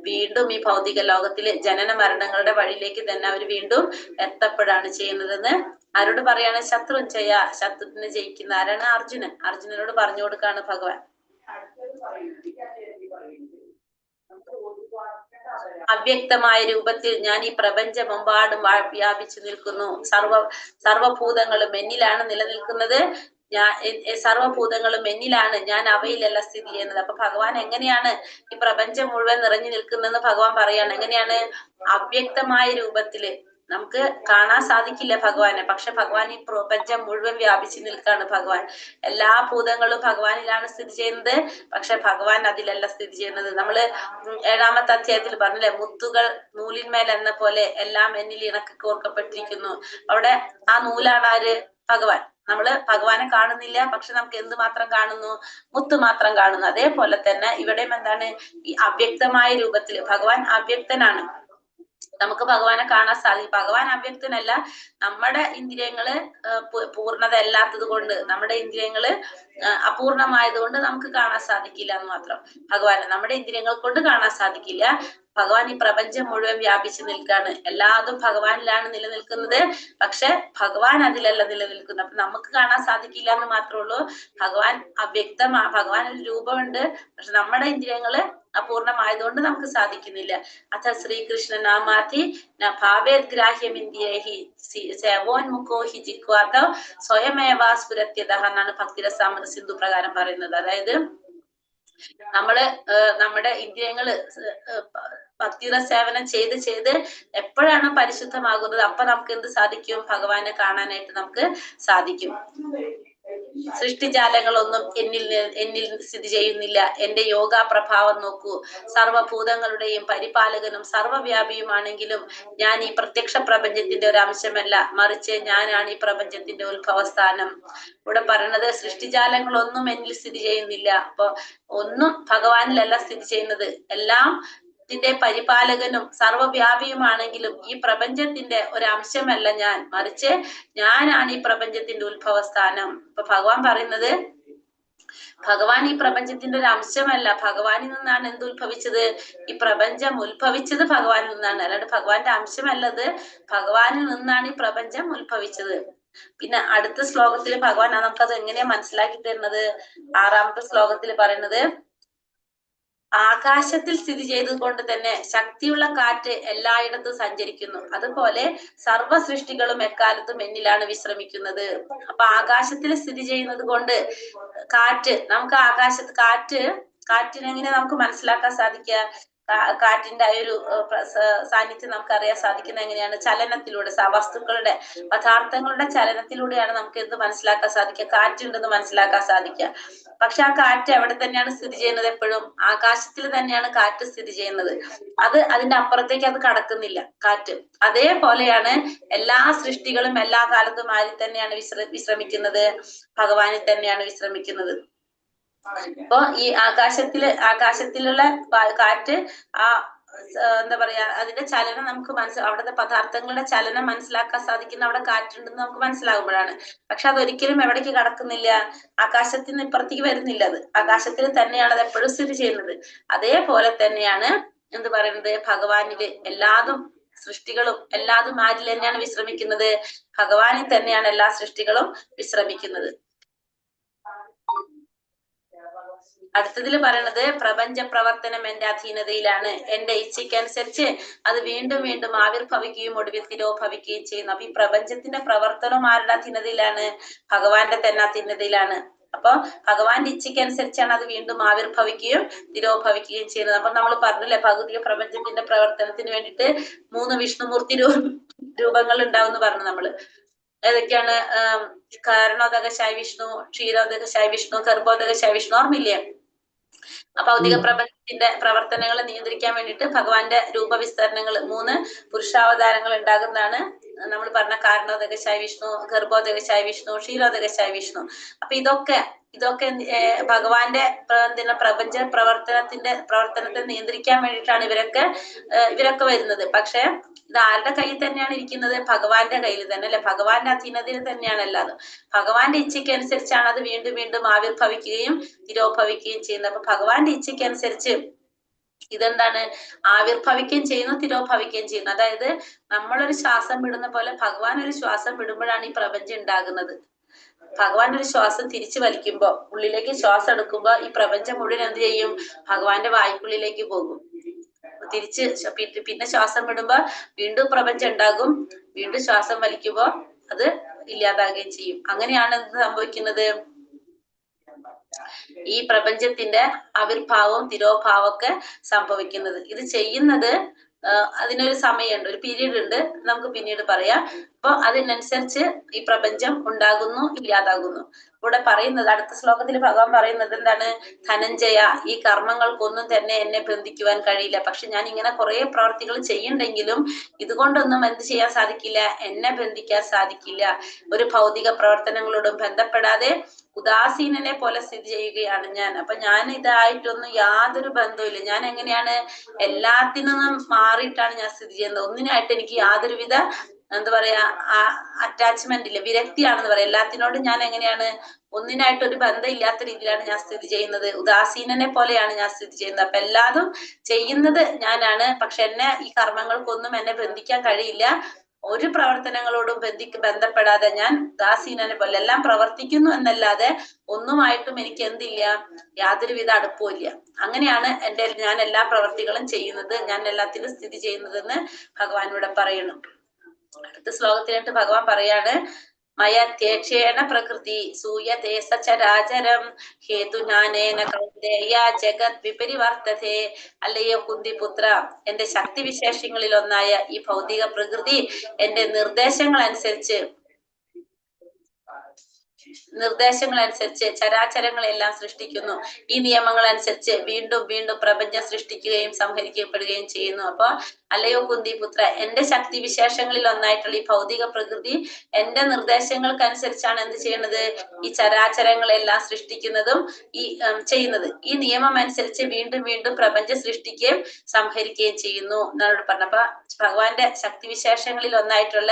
വീണ്ടും ഈ ഭൗതിക ലോകത്തില് ജനന മരണങ്ങളുടെ വഴിയിലേക്ക് തന്നെ അവർ വീണ്ടും എത്തപ്പെടാണ് ചെയ്യുന്നതെന്ന് ആരോട് പറയാണ്, ശത്രുഞ്ജയ. ശത്രുവിനെ ജയിക്കുന്ന ആരാണ്, അർജുനൻ. അർജുനനോട് പറഞ്ഞു കൊടുക്കാണ് ഭഗവാൻ. അവ്യക്തമായ രൂപത്തിൽ ഞാൻ ഈ പ്രപഞ്ചമെമ്പാടും വ്യാപിച്ചു നിൽക്കുന്നു. സർവഭൂതങ്ങളും എന്നിലാണ് നിലനിൽക്കുന്നത്. സർവഭൂതങ്ങളും എന്നിലാണ്, ഞാൻ അവയിലല്ല സ്ഥിതി ചെയ്യുന്നത്. അപ്പൊ ഭഗവാൻ എങ്ങനെയാണ് ഈ പ്രപഞ്ചം മുഴുവൻ നിറഞ്ഞു നിൽക്കുന്നതെന്ന് ഭഗവാൻ പറയാണ്. എങ്ങനെയാണ്, അവ്യക്തമായ രൂപത്തില്. നമുക്ക് കാണാൻ സാധിക്കില്ല ഭഗവാനെ, പക്ഷെ ഭഗവാൻ ഈ പ്രപഞ്ചം മുഴുവൻ വ്യാപിച്ചു നിൽക്കാണ്. ഭഗവാൻ എല്ലാ ഭൂതങ്ങളും ഭഗവാനിലാണ് സ്ഥിതി ചെയ്യുന്നത്, പക്ഷെ ഭഗവാൻ അതിലല്ല സ്ഥിതി ചെയ്യുന്നത്. നമ്മള് 7ാമത്തെ അധ്യായത്തിൽ പറഞ്ഞില്ലേ, മുത്തുകൾ നൂലിന്മേൽ എന്ന പോലെ എല്ലാം എന്നിൽ ഇണക്കി കോർക്കപ്പെട്ടിരിക്കുന്നു. അവിടെ ആ നൂലാണ് ആര്, ഭഗവാൻ. നമ്മള് ഭഗവാനെ കാണുന്നില്ല, പക്ഷെ നമുക്ക് എന്ത് മാത്രം കാണുന്നു, മുത്ത് മാത്രം കാണുന്നു. അതേപോലെ തന്നെ ഇവിടെയും എന്താണ്, ഈ അവ്യക്തമായ രൂപത്തില് ഭഗവാൻ അവ്യക്തനാണ്. നമുക്ക് ഭഗവാനെ കാണാൻ സാധിക്കും. ഭഗവാൻ അവ്യക്തനല്ല, നമ്മുടെ ഇന്ദ്രിയങ്ങള് പൂർണ്ണത അല്ലാത്തത് കൊണ്ട്, നമ്മുടെ ഇന്ദ്രിയങ്ങള് അപൂർണമായത് കൊണ്ട് നമുക്ക് കാണാൻ സാധിക്കില്ല എന്ന് മാത്രം. ഭഗവാനെ നമ്മുടെ ഇന്ദ്രിയങ്ങൾ കൊണ്ട് കാണാൻ സാധിക്കില്ല. ഭഗവാൻ ഈ പ്രപഞ്ചം മുഴുവൻ വ്യാപിച്ചു നിൽക്കാണ്. എല്ലാതും ഭഗവാനിലാണ് നിലനിൽക്കുന്നത്, പക്ഷെ ഭഗവാൻ അതിലല്ല നിലനിൽക്കുന്നത്. അപ്പൊ നമുക്ക് കാണാൻ സാധിക്കില്ല എന്ന് മാത്രമേ ഉള്ളൂ. ഭഗവാൻ അവ്യക്തമാണ്, ഭഗവാൻ ഒരു രൂപമുണ്ട്, പക്ഷെ നമ്മുടെ ഇന്ദ്രിയങ്ങള് അപൂർണമായതുകൊണ്ട് നമുക്ക് സാധിക്കുന്നില്ല. അഥ ശ്രീകൃഷ്ണ നാമാധി ഭാവേദ്ഗ്രാഹ്യമിന്ദ്രിയൈഹി സേവോന്മുഖോ ഹി ജിഹ്വാതോ സ്വയമേവാ സ്ഫുരത്യതഃ എന്നാണ് ഭക്തിരസാമൃത സിന്ധു പ്രകാരം പറയുന്നത്. അതായത് നമ്മുടെ ഇന്ദ്രിയങ്ങള് ഭക്തിയുടെ സേവനം ചെയ്ത് എപ്പോഴാണ് പരിശുദ്ധമാകുന്നത്, അപ്പൊ നമുക്ക് എന്ത് സാധിക്കും, ഭഗവാനെ കാണാനായിട്ട് നമുക്ക് സാധിക്കും. സൃഷ്ടിജാലങ്ങളൊന്നും എന്നിൽ സ്ഥിതി ചെയ്യുന്നില്ല. എന്റെ യോഗാ പ്രഭാവം നോക്കൂ. സർവഭൂതങ്ങളുടെയും പരിപാലകനും സർവവ്യാപിയുമാണെങ്കിലും ഞാൻ ഈ പ്രത്യക്ഷ പ്രപഞ്ചത്തിന്റെ ഒരു അംശമല്ല, മറിച്ച് ഞാനാണ് ഈ പ്രപഞ്ചത്തിന്റെ ഉത്ഭവസ്ഥാനം. ഇവിടെ പറയുന്നത് സൃഷ്ടിജാലങ്ങളൊന്നും എന്നിൽ സ്ഥിതി ചെയ്യുന്നില്ല. അപ്പൊ ഒന്നും ഭഗവാനിലല്ല സ്ഥിതി ചെയ്യുന്നത്. എല്ലാം ത്തിന്റെ പരിപാലകനും സർവവ്യാപിയുമാണെങ്കിലും ഈ പ്രപഞ്ചത്തിന്റെ ഒരു അംശമല്ല ഞാൻ, മറിച്ച് ഞാനാണ് ഈ പ്രപഞ്ചത്തിന്റെ ഉത്ഭവസ്ഥാനം. ഇപ്പൊ ഭഗവാൻ പറയുന്നത്, ഭഗവാൻ ഈ പ്രപഞ്ചത്തിന്റെ ഒരു അംശമല്ല, ഭഗവാനിൽ നിന്നാണ് എന്ത് ഉത്ഭവിച്ചത്, ഈ പ്രപഞ്ചം ഉത്ഭവിച്ചത് ഭഗവാനിൽ നിന്നാണ്. അല്ലാണ്ട് ഭഗവാന്റെ അംശമല്ലത്, ഭഗവാനിൽ നിന്നാണ് ഈ പ്രപഞ്ചം ഉത്ഭവിച്ചത്. പിന്നെ അടുത്ത ശ്ലോകത്തിൽ ഭഗവാൻ നമുക്കത് എങ്ങനെയാ മനസ്സിലാക്കി തരുന്നത്, 6ാമത്തെ ശ്ലോകത്തിൽ പറയുന്നത്, ആകാശത്തിൽ സ്ഥിതി ചെയ്തത് കൊണ്ട് തന്നെ ശക്തിയുള്ള കാറ്റ് എല്ലായിടത്തും സഞ്ചരിക്കുന്നു. അതുപോലെ സർവ്വ സൃഷ്ടികളും എക്കാലത്തും എന്നിലാണ് വിശ്രമിക്കുന്നത്. അപ്പൊ ആകാശത്തിൽ സ്ഥിതി ചെയ്യുന്നത് കൊണ്ട് കാറ്റ്, നമുക്ക് കാറ്റിനെങ്ങനെ നമുക്ക് മനസ്സിലാക്കാൻ സാധിക്കുക, കാറ്റിന്റെ ആ ഒരു സാന്നിധ്യം നമുക്ക് അറിയാൻ സാധിക്കുന്നത് എങ്ങനെയാണ്, ചലനത്തിലൂടെ, വസ്തുക്കളുടെ പദാർത്ഥങ്ങളുടെ ചലനത്തിലൂടെയാണ് നമുക്ക് എന്ത് മനസ്സിലാക്കാൻ സാധിക്കുക, കാറ്റുണ്ടെന്ന് മനസ്സിലാക്കാൻ സാധിക്കുക. പക്ഷെ ആ കാറ്റ് എവിടെ തന്നെയാണ് സ്ഥിതി ചെയ്യുന്നത്, എപ്പോഴും ആകാശത്തിൽ തന്നെയാണ് കാറ്റ് സ്ഥിതി ചെയ്യുന്നത്. അതിന്റെ അപ്പുറത്തേക്ക് അത് കടക്കുന്നില്ല കാറ്റ്. അതേപോലെയാണ് എല്ലാ സൃഷ്ടികളും എല്ലാ കാലത്തും ആരിൽ തന്നെയാണ് വിശ്രമിക്കുന്നത്, ഭഗവാനിൽ തന്നെയാണ് വിശ്രമിക്കുന്നത്. അപ്പൊ ഈ ആകാശത്തിലുള്ള കാറ്റ് ആ എന്താ പറയാ അതിന്റെ ചലനം നമുക്ക് അവിടുത്തെ പദാർത്ഥങ്ങളുടെ ചലനം മനസ്സിലാക്കാൻ സാധിക്കുന്ന അവിടെ കാറ്റുണ്ടെന്ന് നമുക്ക് മനസ്സിലാകുമ്പോഴാണ്. പക്ഷെ അതൊരിക്കലും എവിടേക്ക് കടക്കുന്നില്ല, ആകാശത്തിൽ നിന്ന് ഇപ്പുറത്തേക്ക് വരുന്നില്ല. അത് ആകാശത്തിൽ തന്നെയാണ് അത് എപ്പോഴും സ്ഥിതി ചെയ്യുന്നത്. അതേപോലെ തന്നെയാണ് എന്ത് പറയുന്നത്, ഭഗവാനില് എല്ലാതും സൃഷ്ടികളും എല്ലാതും ആരിൽ തന്നെയാണ് വിശ്രമിക്കുന്നത്, ഭഗവാനിൽ തന്നെയാണ് എല്ലാ സൃഷ്ടികളും വിശ്രമിക്കുന്നത്. അടുത്തതില് പറയണത് പ്രപഞ്ച പ്രവർത്തനം എന്റെ അധീനതയിലാണ്, എന്റെ ഇച്ഛയ്ക്കനുസരിച്ച് അത് വീണ്ടും വീണ്ടും ആവിർഭവിക്കുകയും ഒടുവിൽ തിരോഭവിക്കുകയും ചെയ്യുന്നു. അപ്പൊ ഈ പ്രപഞ്ചത്തിന്റെ പ്രവർത്തനം ആരുടെ അധീനതയിലാണ്, ഭഗവാന്റെ തന്നെ അധീനതയിലാണ്. അപ്പൊ ഭഗവാന്റെ ഇച്ഛയ്ക്കനുസരിച്ചാണ് അത് വീണ്ടും ആവിർഭവിക്കുകയും തിരോഭവിക്കുകയും ചെയ്യുന്നത്. അപ്പൊ നമ്മൾ പറഞ്ഞില്ലേ, ഭൗതിക പ്രപഞ്ചത്തിന്റെ പ്രവർത്തനത്തിന് വേണ്ടിയിട്ട് 3 വിഷ്ണുമൂർത്തി രൂപങ്ങൾ ഉണ്ടാവും എന്ന് പറഞ്ഞു നമ്മള്. ഏതൊക്കെയാണ്? കാരണോദകശായ വിഷ്ണു, ക്ഷീരോദകശായ വിഷ്ണു, ഗർഭോദകശായ വിഷ്ണു, ഓർമ്മയില്ലേ? ഭൗതിക പ്രപഞ്ചത്തിന്റെ പ്രവർത്തനങ്ങളെ നിയന്ത്രിക്കാൻ വേണ്ടിയിട്ട് ഭഗവാന്റെ രൂപവിസ്തരണങ്ങൾ 3 പുരുഷാവതാരങ്ങൾ ഉണ്ടാകുന്നതാണ് നമ്മൾ പറഞ്ഞ കാരണോദകശായ വിഷ്ണു, ഗർഭോദകശായ വിഷ്ണു, ക്ഷീരോദകശായ വിഷ്ണു. അപ്പൊ ഇതൊക്കെ ഭഗവാന്റെ പ്രപഞ്ച പ്രവർത്തനത്തെ നിയന്ത്രിക്കാൻ വേണ്ടിയിട്ടാണ് ഇവരൊക്കെ വരുന്നത്. പക്ഷെ ഇത് ആരുടെ കയ്യിൽ തന്നെയാണ് ഇരിക്കുന്നത്? ഭഗവാന്റെ കയ്യിൽ തന്നെ, അല്ലെ? ഭഗവാന്റെ അധീനതയിൽ തന്നെയാണ് എല്ലാതും. ഭഗവാന്റെ ഇച്ഛയ്ക്ക് അനുസരിച്ചാണ് അത് വീണ്ടും വീണ്ടും ആവിർഭവിക്കുകയും തിരോഭവിക്കുകയും ചെയ്യുന്നത്. അപ്പൊ ഭഗവാന്റെ ഇച്ഛയ്ക്ക് അനുസരിച്ച് ഇതെന്താണ്, ആവിർഭവിക്കുകയും ചെയ്യുന്നു, തിരോഭവിക്കുകയും ചെയ്യുന്നു. അതായത് നമ്മളൊരു ശ്വാസം വിടുന്ന പോലെ ഭഗവാൻ ഒരു ശ്വാസം വിടുമ്പോഴാണ് ഈ പ്രപഞ്ചം ഉണ്ടാകുന്നത്. ഭഗവാൻ ഒരു ശ്വാസം തിരിച്ചു വലിക്കുമ്പോ, ഉള്ളിലേക്ക് ശ്വാസം എടുക്കുമ്പോ ഈ പ്രപഞ്ചം മുഴുവൻ എന്ത് ചെയ്യും? ഭഗവാന്റെ വായ്ക്കുള്ളിലേക്ക് പോകും. തിരിച്ച് പിന്നെ ശ്വാസം വിടുമ്പോ വീണ്ടും പ്രപഞ്ചം ഉണ്ടാകും, വീണ്ടും ശ്വാസം വലിക്കുമ്പോ അത് ഇല്ലാതാകുകയും ചെയ്യും. അങ്ങനെയാണ് എന്ത് സംഭവിക്കുന്നത്, ഈ പ്രപഞ്ചത്തിന്റെ ആവിർഭാവവും തിരോഭാവവും ഒക്കെ സംഭവിക്കുന്നത്. ഇത് ചെയ്യുന്നത് അതിനൊരു സമയമുണ്ട്, ഒരു പീരീഡ് ഉണ്ട്, നമുക്ക് പിന്നീട് പറയാം. അപ്പൊ അതിനനുസരിച്ച് ഈ പ്രപഞ്ചം ഉണ്ടാകുന്നു, ഇല്ലാതാകുന്നു. ഇവിടെ പറയുന്നത്, അടുത്ത ശ്ലോകത്തിൽ ഭഗവാൻ പറയുന്നത് എന്താണ്? ധനഞ്ജയ, ഈ കർമ്മങ്ങൾക്കൊന്നും തന്നെ എന്നെ ബന്ധിക്കുവാൻ കഴിയില്ല. പക്ഷെ ഞാൻ ഇങ്ങനെ കുറെ പ്രവർത്തികൾ ചെയ്യുന്നുണ്ടെങ്കിലും ഇതുകൊണ്ടൊന്നും എന്ത് ചെയ്യാൻ സാധിക്കില്ല, എന്നെ ബന്ധിക്കാൻ സാധിക്കില്ല. ഒരു ഭൗതിക പ്രവർത്തനങ്ങളോടും ബന്ധപ്പെടാതെ ഉദാസീനനെ പോലെ സ്ഥിതി ചെയ്യുകയാണ് ഞാൻ. അപ്പൊ ഞാൻ ഇതായിട്ടൊന്നും യാതൊരു ബന്ധവുമില്ല. ഞാൻ എങ്ങനെയാണ്, എല്ലാത്തിനും മാറിയിട്ടാണ് ഞാൻ സ്ഥിതി ചെയ്യുന്നത്. ഒന്നിനായിട്ട് എനിക്ക് യാതൊരുവിധ എന്താ പറയാ അറ്റാച്ച്മെന്റ് ഇല്ല, വിരക്തിയാണെന്ന് പറയാം. എല്ലാത്തിനോടും ഞാൻ എങ്ങനെയാണ്, ഒന്നിനായിട്ട് ഒരു ബന്ധം ഇല്ലാത്ത രീതിയിലാണ് ഞാൻ സ്ഥിതി ചെയ്യുന്നത്. ഉദാസീനനെ പോലെയാണ് ഞാൻ സ്ഥിതി ചെയ്യുന്നത്. അപ്പൊ എല്ലാതും ചെയ്യുന്നത് ഞാനാണ്. പക്ഷെ ഈ കർമ്മങ്ങൾക്കൊന്നും എന്നെ ബന്ധിക്കാൻ കഴിയില്ല. ഒരു പ്രവർത്തനങ്ങളോടും ബന്ധപ്പെടാതെ ഞാൻ ഉദാസീനനെ പോലെ എല്ലാം പ്രവർത്തിക്കുന്നു എന്നല്ലാതെ ഒന്നുമായിട്ടും എനിക്ക് എന്തില്ല, യാതൊരുവിധ അടുപ്പവും ഇല്ല. അങ്ങനെയാണ് ഞാൻ എല്ലാ പ്രവർത്തികളും ചെയ്യുന്നത്, ഞാൻ എല്ലാത്തിലും സ്ഥിതി ചെയ്യുന്നതെന്ന് ഭഗവാൻ ഇവിടെ പറയുന്നു. അടുത്ത ശ്ലോകത്തിലായിട്ട് ഭഗവാൻ പറയാണ്, മയത്യേക്ഷേണ പ്രകൃതി സൂയതേ സചരാചരം ഹേതുനാനേന കൗന്ദേയ ജഗത് വിപരിവർത്തതേ. അല്ലയോ കുന്തിപുത്ര, എന്റെ ശക്തി വിശേഷങ്ങളിൽ ഒന്നായ ഈ ഭൗതിക പ്രകൃതി എന്റെ നിർദ്ദേശങ്ങൾ അനുസരിച്ച് ചരാചരങ്ങളെല്ലാം സൃഷ്ടിക്കുന്നു. ഈ നിയമങ്ങൾ അനുസരിച്ച് വീണ്ടും വീണ്ടും പ്രപഞ്ചം സൃഷ്ടിക്കുകയും സംഹരിക്കപ്പെടുകയും ചെയ്യുന്നു. അപ്പൊ അല്ലയോ കുന്തിപുത്ര, എന്റെ ശക്തി വിശേഷങ്ങളിൽ ഒന്നായിട്ടുള്ള ഈ ഭൗതിക പ്രകൃതി എന്റെ നിർദ്ദേശങ്ങൾക്കനുസരിച്ചാണ് എന്ത് ചെയ്യുന്നത്, ഈ ചരാചരങ്ങളെല്ലാം സൃഷ്ടിക്കുന്നതും ചെയ്യുന്നത്. ഈ നിയമം അനുസരിച്ച് വീണ്ടും വീണ്ടും പ്രപഞ്ചം സൃഷ്ടിക്കുകയും സംഹരിക്കുകയും ചെയ്യുന്നു എന്നാണ് പറഞ്ഞപ്പോ ഭഗവാന്റെ ശക്തി വിശേഷങ്ങളിൽ ഒന്നായിട്ടുള്ള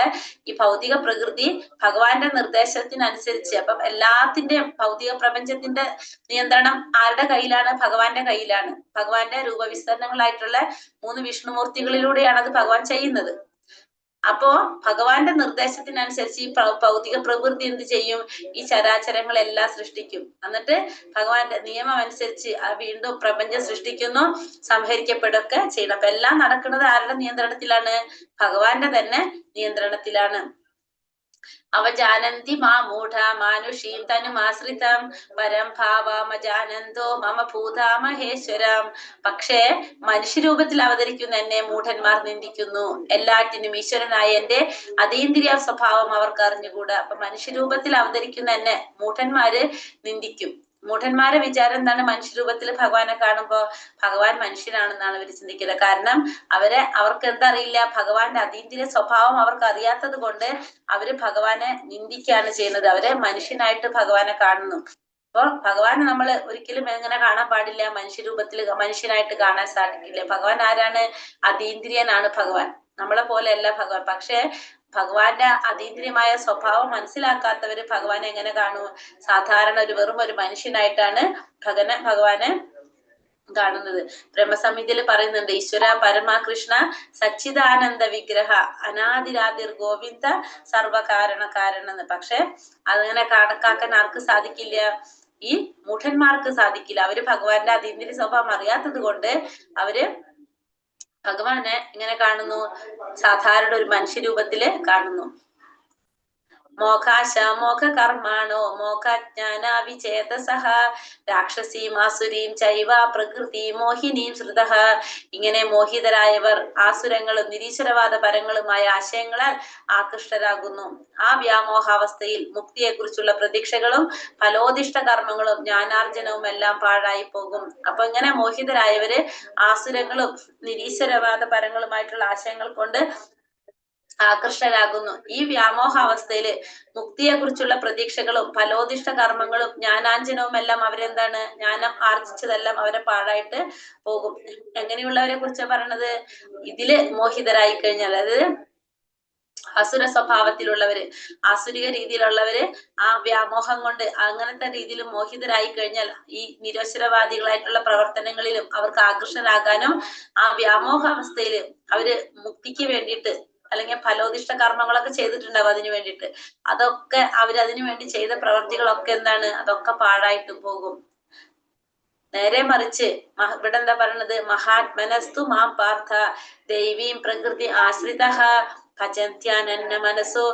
ഈ ഭൗതിക പ്രകൃതി ഭഗവാന്റെ നിർദ്ദേശത്തിനനുസരിച്ച്, അപ്പം എല്ലാത്തിന്റെയും ഭൗതിക പ്രപഞ്ചത്തിന്റെ നിയന്ത്രണം ആരുടെ കയ്യിലാണ്? ഭഗവാന്റെ കയ്യിലാണ്. ഭഗവാന്റെ രൂപവിസ്തരണങ്ങളായിട്ടുള്ള 3 വിഷ്ണുമൂർത്തികളിലൂടെയാണ് അത് ഭഗവാൻ ചെയ്യുന്നത്. അപ്പോ ഭഗവാന്റെ നിർദ്ദേശത്തിനനുസരിച്ച് ഈ ഭൗതിക പ്രകൃതി എന്ത് ചെയ്യും? ഈ ചരാചരങ്ങളെല്ലാം സൃഷ്ടിക്കും. എന്നിട്ട് ഭഗവാന്റെ നിയമം അനുസരിച്ച് വീണ്ടും പ്രപഞ്ചം സൃഷ്ടിക്കുന്നു, സംഹരിക്കപ്പെടുകയൊക്കെ ചെയ്യണം. അപ്പൊ എല്ലാം നടക്കുന്നത് ആരുടെ നിയന്ത്രണത്തിലാണ്? ഭഗവാന്റെ തന്നെ നിയന്ത്രണത്തിലാണ്. അവജാനന്തി മാ മൂഢ മാനുഷീം തനുമാശ്രിതം പരം ഭാവമജാനന്തോ മമ ഭൂതാ മഹേശ്വരം. പക്ഷേ മനുഷ്യരൂപത്തിൽ അവതരിക്കുന്ന എന്നെ മൂഢന്മാർ നിന്ദിക്കുന്നു. എല്ലാറ്റിനും ഈശ്വരനായ എന്റെ അതീന്ദ്രിയ സ്വഭാവം അവർക്ക് അറിഞ്ഞുകൂടാ. അപ്പൊ മനുഷ്യരൂപത്തിൽ അവതരിക്കുന്ന എന്നെ മൂഢന്മാര് നിന്ദിക്കും. മൂഢന്മാരെ വിചാരം എന്താണ്? മനുഷ്യരൂപത്തിൽ ഭഗവാനെ കാണുമ്പോ ഭഗവാൻ മനുഷ്യനാണെന്നാണ് അവർ ചിന്തിക്കുന്നത്. കാരണം അവർക്ക് എന്തറിയില്ല, ഭഗവാന്റെ അതീന്ദ്രിയ സ്വഭാവം അവർക്ക് അറിയാത്തത് കൊണ്ട് അവര് ഭഗവാനെ നിന്ദിക്കുകയാണ് ചെയ്യുന്നത്. അവരെ മനുഷ്യനായിട്ട് ഭഗവാനെ കാണുന്നു. അപ്പൊ ഭഗവാനെ നമ്മൾ ഒരിക്കലും എങ്ങനെ കാണാൻ പാടില്ല, മനുഷ്യരൂപത്തിൽ മനുഷ്യനായിട്ട് കാണാൻ സാധിക്കില്ല. ഭഗവാൻ ആരാണ്? അതീന്ദ്രിയനാണ് ഭഗവാൻ. നമ്മളെ പോലെയല്ല ഭഗവാൻ. പക്ഷെ ഭഗവാന്റെ അതീന്ദ്രിയമായ സ്വഭാവം മനസ്സിലാക്കാത്തവര് ഭഗവാനെ എങ്ങനെ കാണും? സാധാരണ വെറും ഒരു മനുഷ്യനായിട്ടാണ് ഭഗവാനെ കാണുന്നത്. ബ്രഹ്മസംഹിതയിൽ പറയുന്നുണ്ട്, ഈശ്വര പരമാകൃഷ്ണ സച്ചിദാനന്ദ വിഗ്രഹ അനാദിരാതിർ ഗോവിന്ദ സർവകാരണ കാരണെന്ന്. പക്ഷെ അതങ്ങനെ കണക്കാക്കാൻ ആർക്ക് സാധിക്കില്ല? ഈ മൂഢന്മാർക്ക് സാധിക്കില്ല. അവര് ഭഗവാന്റെ അതീന്ദ്രിയ സ്വഭാവം അറിയാത്തത് കൊണ്ട് അവര് ഭഗവാനെ എങ്ങനെ കാണുന്നു? സാധാരണ ഒരു മനുഷ്യരൂപത്തില് കാണുന്നു. മോഘാശ മോഘ കർമാണോ മോഘജ്ഞാന വിചേതസഃ രാക്ഷസീം ആസുരീം ചൈവ പ്രകൃതി മോഹിനീം ശ്രുതഃ. ഇങ്ങനെ മോഹിതരായവർ ആസുരങ്ങളും നിരീശ്വരവാദ പരങ്ങളുമായ ആശയങ്ങളാൽ ആകൃഷ്ടരാകുന്നു. ആ വ്യാമോഹാവസ്ഥയിൽ മുക്തിയെക്കുറിച്ചുള്ള പ്രതീക്ഷകളും ഫലോദിഷ്ട കർമ്മങ്ങളും ജ്ഞാനാർജനവും എല്ലാം പാഴായി പോകും. അപ്പൊ ഇങ്ങനെ മോഹിതരായവര് ആസുരങ്ങളും നിരീശ്വരവാദ പരങ്ങളുമായിട്ടുള്ള ആശയങ്ങൾ കൊണ്ട് ആകർഷകരാകുന്നു. ഈ വ്യാമോഹാവസ്ഥയില് മുക്തിയെ കുറിച്ചുള്ള പ്രതീക്ഷകളും ഫലോദിഷ്ട കർമ്മങ്ങളും ജ്ഞാനാഞ്ജനവും എല്ലാം അവരെന്താണ്? ജ്ഞാനം ആർജിച്ചതെല്ലാം അവരെ പാഴായിട്ട് പോകും. എങ്ങനെയുള്ളവരെ കുറിച്ചാണ് പറയണത്? ഇതില് മോഹിതരായി കഴിഞ്ഞാൽ, അതായത് അസുര സ്വഭാവത്തിലുള്ളവര്, ആസുരിക രീതിയിലുള്ളവര് ആ വ്യാമോഹം കൊണ്ട് അങ്ങനത്തെ രീതിയിൽ മോഹിതരായി കഴിഞ്ഞാൽ ഈ നിരീശ്വരവാദികളായിട്ടുള്ള പ്രവർത്തനങ്ങളിലും അവർക്ക് ആകർഷകരാകാനും ആ വ്യാമോഹാവസ്ഥയില് അവര് മുക്തിക്ക് വേണ്ടിയിട്ട് അല്ലെങ്കിൽ ഫലോദിഷ്ട കർമ്മങ്ങളൊക്കെ ചെയ്തിട്ടുണ്ടാവും അതിനു വേണ്ടിയിട്ട്. അതൊക്കെ അവരതിനു വേണ്ടി ചെയ്ത പ്രവർത്തികളൊക്കെ എന്താണ്? അതൊക്കെ പാഴായിട്ട് പോകും. നേരെ മറിച്ച് ഇവിടെ എന്താ പറയണത്? മഹാത്മനസ്തു മാം പാർത്ഥ ദൈവീം പ്രകൃതി ആശ്രിതഃ ഭജന്ത്യാനന്ന മനസ്സോ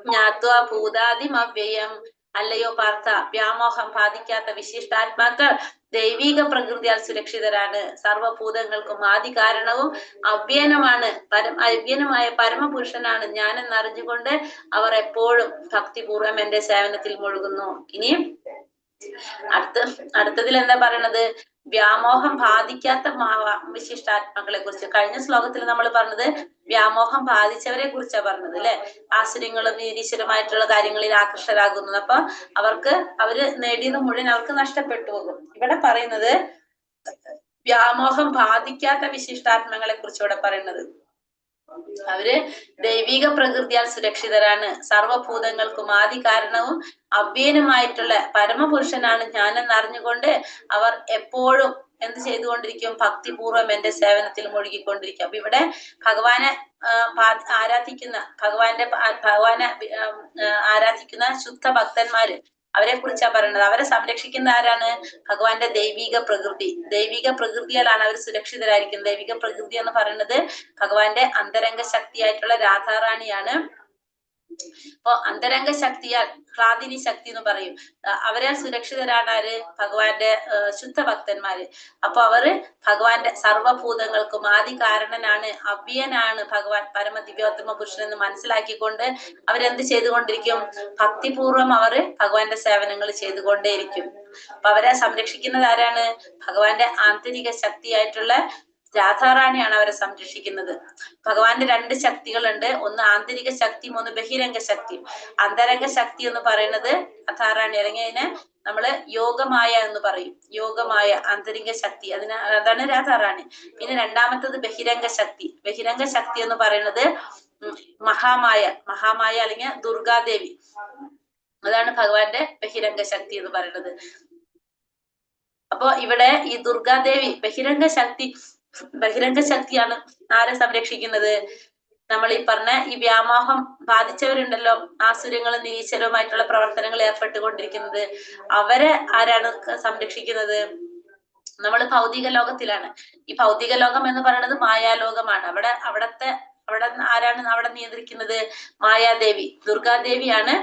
ജ്ഞാത്വാ ഭൂതാദിമവ്യയം. അല്ലയോ പാർത്ഥ, വ്യാമോഹം ബാധിക്കാത്ത വിശിഷ്ടാത്മാക്കൾ ദൈവിക പ്രകൃതിയാൽ സുരക്ഷിതരാണ്. സർവഭൂതങ്ങൾക്കും ആദി കാരണവും അവ്യയനമാണ്, അവ്യയനമായ പരമപുരുഷനാണ് ഞാനെന്നറിഞ്ഞുകൊണ്ട് അവർ എപ്പോഴും ഭക്തിപൂർവം എന്റെ സേവനത്തിൽ മുഴുകുന്നു. ഇനി അടുത്തതിൽ എന്താ പറയണത്? വ്യാമോഹം ബാധിക്കാത്ത വിശിഷ്ടാത്മാക്കളെ കുറിച്ച്. കഴിഞ്ഞ ശ്ലോകത്തിൽ നമ്മൾ പറഞ്ഞത് വ്യാമോഹം ബാധിച്ചവരെ കുറിച്ചാണ് പറഞ്ഞത് അല്ലെ. ആസുര്യങ്ങളും നിരീശ്വരമായിട്ടുള്ള കാര്യങ്ങളിൽ ആകർഷകരാകുന്നത്. അപ്പൊ അവര് നേടിയത് മുഴുവൻ അവർക്ക് നഷ്ടപ്പെട്ടു പോകും. ഇവിടെ പറയുന്നത് വ്യാമോഹം ബാധിക്കാത്ത വിശിഷ്ടാത്മകളെ കുറിച്ച് ഇവിടെ പറയുന്നത്. അവര് ദൈവിക പ്രകൃതിയാൽ സുരക്ഷിതരാണ്. സർവഭൂതങ്ങൾക്കും ആദി കാരണവും അവ്യയനുമായിട്ടുള്ള പരമപുരുഷനാണ് ഞാനെന്നറിഞ്ഞുകൊണ്ട് അവർ എപ്പോഴും എന്ത് ചെയ്തുകൊണ്ടിരിക്കും? ഭക്തിപൂർവം എന്റെ സേവനത്തിൽ മുഴുകിക്കൊണ്ടിരിക്കും. അപ്പൊ ഇവിടെ ഭഗവാനെ ആരാധിക്കുന്ന ഭഗവാനെ ആരാധിക്കുന്ന ശുദ്ധ ഭക്തന്മാര്, അവരെ കുറിച്ചാ പറയുന്നത്. അവരെ സംരക്ഷിക്കുന്ന ആരാണ്? ഭഗവാന്റെ ദൈവിക പ്രകൃതി. ദൈവിക പ്രകൃതിയാലാണ് അവർ സുരക്ഷിതരായിരിക്കുന്നത്. ദൈവിക പ്രകൃതി എന്ന് പറയുന്നത് ഭഗവാന്റെ അന്തരംഗ ശക്തിയായിട്ടുള്ള രാധാറാണിയാണ്. അപ്പൊ അന്തരംഗ ശക്തിയാൽ ഹ്ലാദിനി ശക്തി എന്ന് പറയും. അവരാൽ സുരക്ഷിതരാണ് ആര്? ഭഗവാന്റെ ശുദ്ധ ഭക്തന്മാര്. അപ്പൊ അവര് ഭഗവാന്റെ സർവഭൂതങ്ങൾക്കും ആദി കാരണനാണ്, അവ്യനാണ് ഭഗവാൻ, പരമദിവ്യോത്തമ പുരുഷൻ എന്ന് മനസ്സിലാക്കിക്കൊണ്ട് അവരെന്ത് ചെയ്തുകൊണ്ടിരിക്കും? ഭക്തിപൂർവം അവര് ഭഗവാന്റെ സേവനങ്ങൾ ചെയ്തുകൊണ്ടേയിരിക്കും. അപ്പൊ അവരെ സംരക്ഷിക്കുന്നത് ആരാണ്? ഭഗവാന്റെ ആന്തരിക ശക്തിയായിട്ടുള്ള രാധാറാണിയാണ് അവരെ സംരക്ഷിക്കുന്നത്. ഭഗവാന്റെ രണ്ട് ശക്തികളുണ്ട്. ഒന്ന് ആന്തരിക ശക്തിയും ഒന്ന് ബഹിരംഗ ശക്തിയും. അന്തരംഗ ശക്തി എന്ന് പറയുന്നത് രാധാറാണി, അല്ലെങ്കിൽ അതിനെ നമ്മള് യോഗമായ എന്ന് പറയും. യോഗമായ ആന്തരിക ശക്തി, അതാണ് രാധാറാണി. പിന്നെ രണ്ടാമത്തത് ബഹിരംഗ ശക്തി. ബഹിരംഗ ശക്തി എന്ന് പറയുന്നത് മഹാമായ അല്ലെങ്കിൽ ദുർഗാദേവി, അതാണ് ഭഗവാന്റെ ബഹിരംഗ ശക്തി എന്ന് പറയുന്നത്. അപ്പൊ ഇവിടെ ഈ ദുർഗാദേവി ബഹിരംഗ ശക്തിയാണ് ആരെ സംരക്ഷിക്കുന്നത്? നമ്മൾ ഈ പറഞ്ഞ ഈ വ്യാമോഹം ബാധിച്ചവരുണ്ടല്ലോ, ആസുരങ്ങളും നിരീശ്വരവുമായിട്ടുള്ള പ്രവർത്തനങ്ങൾ ഏർപ്പെട്ടുകൊണ്ടിരിക്കുന്നത്, അവരെ ആരാണ് സംരക്ഷിക്കുന്നത്? നമ്മൾ ഭൗതിക ലോകത്തിലാണ്. ഈ ഭൗതിക ലോകം എന്ന് പറയുന്നത് മായാലോകമാണ്. അവിടെ ആരാണ് അവിടെ നിയന്ത്രിക്കുന്നത്? മായാദേവി, ദുർഗാദേവിയാണ്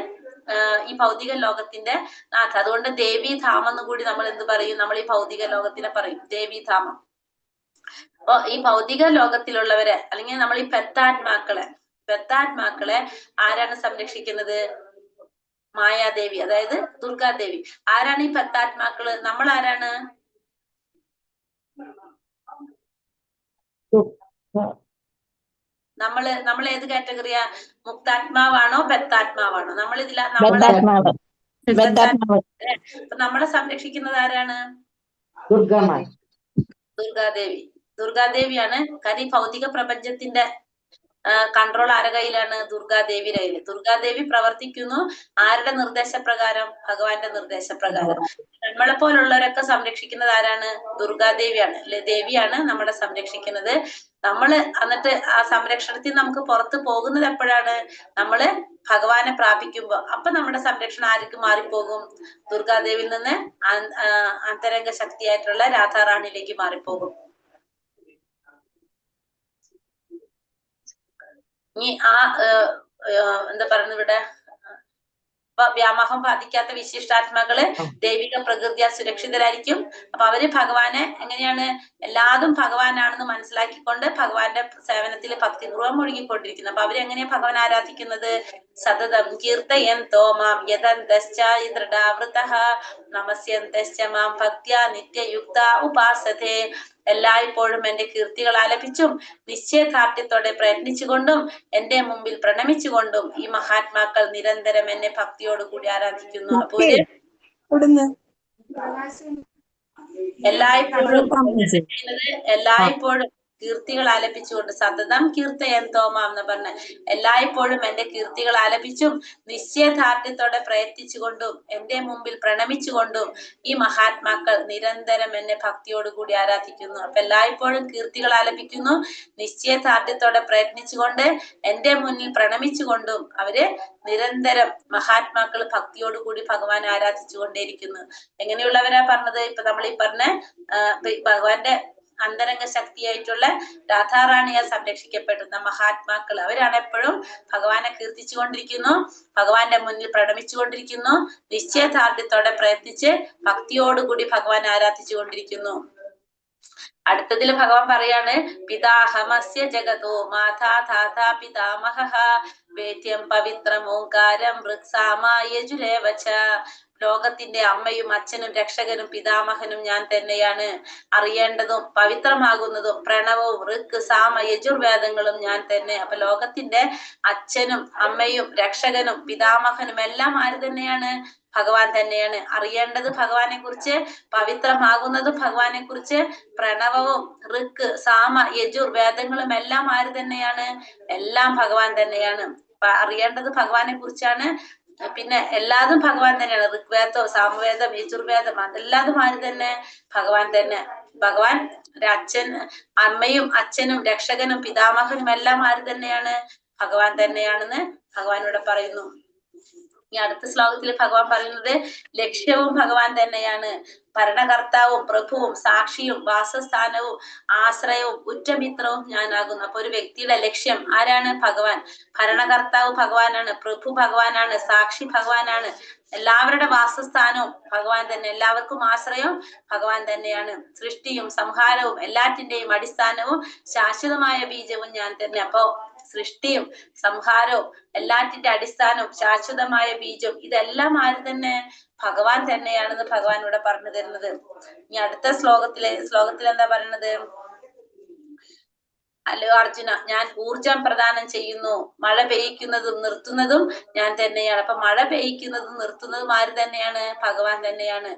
ഈ ഭൗതിക ലോകത്തിന്റെ നാഥ. അതുകൊണ്ട് ദേവീധാമം എന്ന് കൂടി നമ്മൾ എന്ത് പറയും? നമ്മൾ ഈ ഭൗതിക ലോകത്തിനെ പറയും ദേവീധാമം. അപ്പൊ ഈ ഭൗതിക ലോകത്തിലുള്ളവരെ, അല്ലെങ്കിൽ നമ്മൾ ഈ പെത്താത്മാക്കളെ ആരാണ് സംരക്ഷിക്കുന്നത്? മായാദേവി, അതായത് ദുർഗാദേവി. ആരാണ് ഈ പെത്താത്മാക്കള്? നമ്മൾ ആരാണ്? നമ്മൾ ഏത് കാറ്റഗറിയാ? മുക്താത്മാവാണോ പെത്താത്മാവാണോ? നമ്മളിതില അപ്പൊ നമ്മളെ സംരക്ഷിക്കുന്നത് ആരാണ്? ദുർഗാദേവി. ദുർഗാദേവിയാണ്. കാരണം ഈ ഭൗതിക പ്രപഞ്ചത്തിന്റെ കൺട്രോൾ ആരുടെ കയ്യിലാണ്? ദുർഗാദേവിയുടെ കയ്യിൽ. ദുർഗാദേവി പ്രവർത്തിക്കുന്നു ആരുടെ നിർദ്ദേശപ്രകാരം? ഭഗവാന്റെ നിർദ്ദേശപ്രകാരം. നമ്മളെ പോലുള്ളവരൊക്കെ സംരക്ഷിക്കുന്നത് ആരാണ്? ദുർഗാദേവിയാണ് അല്ലെ? ദേവിയാണ് നമ്മളെ സംരക്ഷിക്കുന്നത്. നമ്മള് എന്നിട്ട് ആ സംരക്ഷണത്തിൽ നമുക്ക് പുറത്ത് പോകുന്നത് എപ്പോഴാണ്? നമ്മള് ഭഗവാനെ പ്രാപിക്കുമ്പോ. അപ്പൊ നമ്മുടെ സംരക്ഷണം ആർക്ക് മാറിപ്പോകും? ദുർഗാദേവിയിൽ നിന്ന് അന്തരംഗ ശക്തിയായിട്ടുള്ള രാധാറാണിയിലേക്ക് മാറിപ്പോകും. ഇനി എന്താ പറയുന്നത് ഇവിടെ, വ്യാമോഹം ബാധിക്കാത്ത വിശിഷ്ടാത്മാക്കള് ദൈവിക പ്രകൃതിയാ സുരക്ഷിതരായിരിക്കും. അപ്പൊ അവര് ഭഗവാനെ എങ്ങനെയാണ്? എല്ലാതും ഭഗവാനാണെന്ന് മനസ്സിലാക്കിക്കൊണ്ട് ഭഗവാന്റെ സേവനത്തിൽ ഭക്തിപൂർവ്വം ഒഴുകിക്കൊണ്ടിരിക്കുന്നു. അപ്പൊ അവരെങ്ങനെയാ ഭഗവാൻ ആരാധിക്കുന്നത്? സതതം കീർത്തയന്തോ മാം യതന്തശ്ച നമസ്യന്തശ്ച മാം ഭക്ത്യാ നിത്യയുക്ത ഉപാസതേ. എല്ലായ്പ്പോഴും എന്റെ കീർത്തികൾ ആലപിച്ചും നിശ്ചയദാർഢ്യത്തോടെ പ്രയത്നിച്ചുകൊണ്ടും എന്റെ മുമ്പിൽ പ്രണമിച്ചുകൊണ്ടും ഈ മഹാത്മാക്കൾ നിരന്തരം എന്നെ ഭക്തിയോടുകൂടി ആരാധിക്കുന്നു. അപ്പൊ എല്ലായ്പ്പോഴും കീർത്തികൾ ആലപിച്ചുകൊണ്ട്, സതതം കീർത്തയന്തോമാം എന്ന് പറഞ്ഞ എല്ലായ്പ്പോഴും എന്റെ കീർത്തികൾ ആലപിച്ചും നിശ്ചയദാർഢ്യത്തോടെ പ്രയത്നിച്ചുകൊണ്ടും എന്റെ മുമ്പിൽ പ്രണമിച്ചുകൊണ്ടും ഈ മഹാത്മാക്കൾ നിരന്തരം എന്നെ ഭക്തിയോടുകൂടി ആരാധിക്കുന്നു. അപ്പൊ എല്ലായ്പ്പോഴും കീർത്തികൾ ആലപിക്കുന്നു, നിശ്ചയദാർഢ്യത്തോടെ പ്രയത്നിച്ചുകൊണ്ട് എന്റെ മുന്നിൽ പ്രണമിച്ചുകൊണ്ടും അവര് നിരന്തരം മഹാത്മാക്കൾ ഭക്തിയോടുകൂടി ഭഗവാനെ ആരാധിച്ചുകൊണ്ടേയിരിക്കുന്നു. എങ്ങനെയുള്ളവരാ പറഞ്ഞത്? ഇപ്പൊ നമ്മൾ ഈ പറഞ്ഞ ഭഗവാന്റെ അന്തരംഗ ശക്തിയായിട്ടുള്ള രാധാറാണിയാൽ സംരക്ഷിക്കപ്പെടുന്ന മഹാത്മാക്കൾ അവരാണ് എപ്പോഴും ഭഗവാനെ കീർത്തിച്ചുകൊണ്ടിരിക്കുന്നു, ഭഗവാന്റെ മുന്നിൽ പ്രണമിച്ചുകൊണ്ടിരിക്കുന്നു, നിശ്ചയദാർഢ്യത്തോടെ പ്രയത്നിച്ച് ഭക്തിയോടുകൂടി ഭഗവാനെ ആരാധിച്ചുകൊണ്ടിരിക്കുന്നു. അടുത്തതിൽ ഭഗവാൻ പറയാണ്, പിതാഹമസ്യ ജഗതോ മാതാ ധാതാ പിതാമഹഃ വേദ്യം പവിത്രമോങ്കാരം ഋക്സാമയജുരേവച. ലോകത്തിന്റെ അമ്മയും അച്ഛനും രക്ഷകനും പിതാമഹനും ഞാൻ തന്നെയാണ്. അറിയേണ്ടതും പവിത്രമാകുന്നതും പ്രണവവും ഋക്ക് സാമ യജുർവേദങ്ങളും ഞാൻ തന്നെ. അപ്പൊ ലോകത്തിന്റെ അച്ഛനും അമ്മയും രക്ഷകനും പിതാമഹനും എല്ലാം ആര് തന്നെയാണ്? ഭഗവാൻ തന്നെയാണ്. അറിയേണ്ടത് ഭഗവാനെ കുറിച്ച്, പവിത്രമാകുന്നതും ഭഗവാനെ കുറിച്ച്, പ്രണവവും ഋക്ക് സാമ യജുർ വേദങ്ങളും എല്ലാം ആര് തന്നെയാണ്? എല്ലാം ഭഗവാൻ തന്നെയാണ്. അറിയേണ്ടത് ഭഗവാനെ കുറിച്ചാണ്. പിന്നെ എല്ലാതും ഭഗവാൻ തന്നെയാണ്. ഋഗ്വേദം, സാമവേദം, യജുർവേദം അതെല്ലാതും ആര് തന്നെ? ഭഗവാൻ തന്നെ. ഭഗവാൻ അമ്മയും അച്ഛനും രക്ഷകനും പിതാമഹനും എല്ലാം ആര് തന്നെയാണ്? ഭഗവാൻ തന്നെയാണെന്ന് ഭഗവാൻ ഇവിടെ പറയുന്നു. ഈ അടുത്ത ശ്ലോകത്തിൽ ഭഗവാൻ പറയുന്നത് ലക്ഷ്യവും ഭഗവാൻ തന്നെയാണ്. ഭരണകർത്താവും പ്രഭുവും സാക്ഷിയും വാസസ്ഥാനവും ആശ്രയവും ഉറ്റമിത്രവും ഞാനാകുന്നു. അപ്പൊ ഒരു വ്യക്തിയുടെ ലക്ഷ്യം ആരാണ്? ഭഗവാൻ. ഭരണകർത്താവ് ഭഗവാനാണ്, പ്രഭു ഭഗവാനാണ്, സാക്ഷി ഭഗവാനാണ്, എല്ലാവരുടെ വാസസ്ഥാനവും ഭഗവാൻ തന്നെ, എല്ലാവർക്കും ആശ്രയവും ഭഗവാൻ തന്നെയാണ്. സൃഷ്ടിയും സംഹാരവും എല്ലാറ്റിന്റെയും അടിസ്ഥാനവും ശാശ്വതമായ ബീജവും ഞാൻ തന്നെ. അപ്പോ സൃഷ്ടിയും സംഹാരവും എല്ലാറ്റിന്റെ അടിസ്ഥാനവും ശാശ്വതമായ ബീജം ഇതെല്ലാം ആര് തന്നെ? ഭഗവാൻ തന്നെയാണെന്ന് ഭഗവാൻ ഇവിടെ പറഞ്ഞു തരുന്നത്. ഇനി അടുത്ത ശ്ലോകത്തിൽ എന്താ പറയുന്നത്? അല്ലയോ അർജുന, ഞാൻ ഊർജം പ്രദാനം ചെയ്യുന്നു, മഴ പെയ്യിക്കുന്നതും നിർത്തുന്നതും ഞാൻ തന്നെയാണ്. അപ്പൊ മഴ പെയ്യിക്കുന്നതും നിർത്തുന്നതും ആര് തന്നെയാണ്? ഭഗവാൻ തന്നെയാണ്.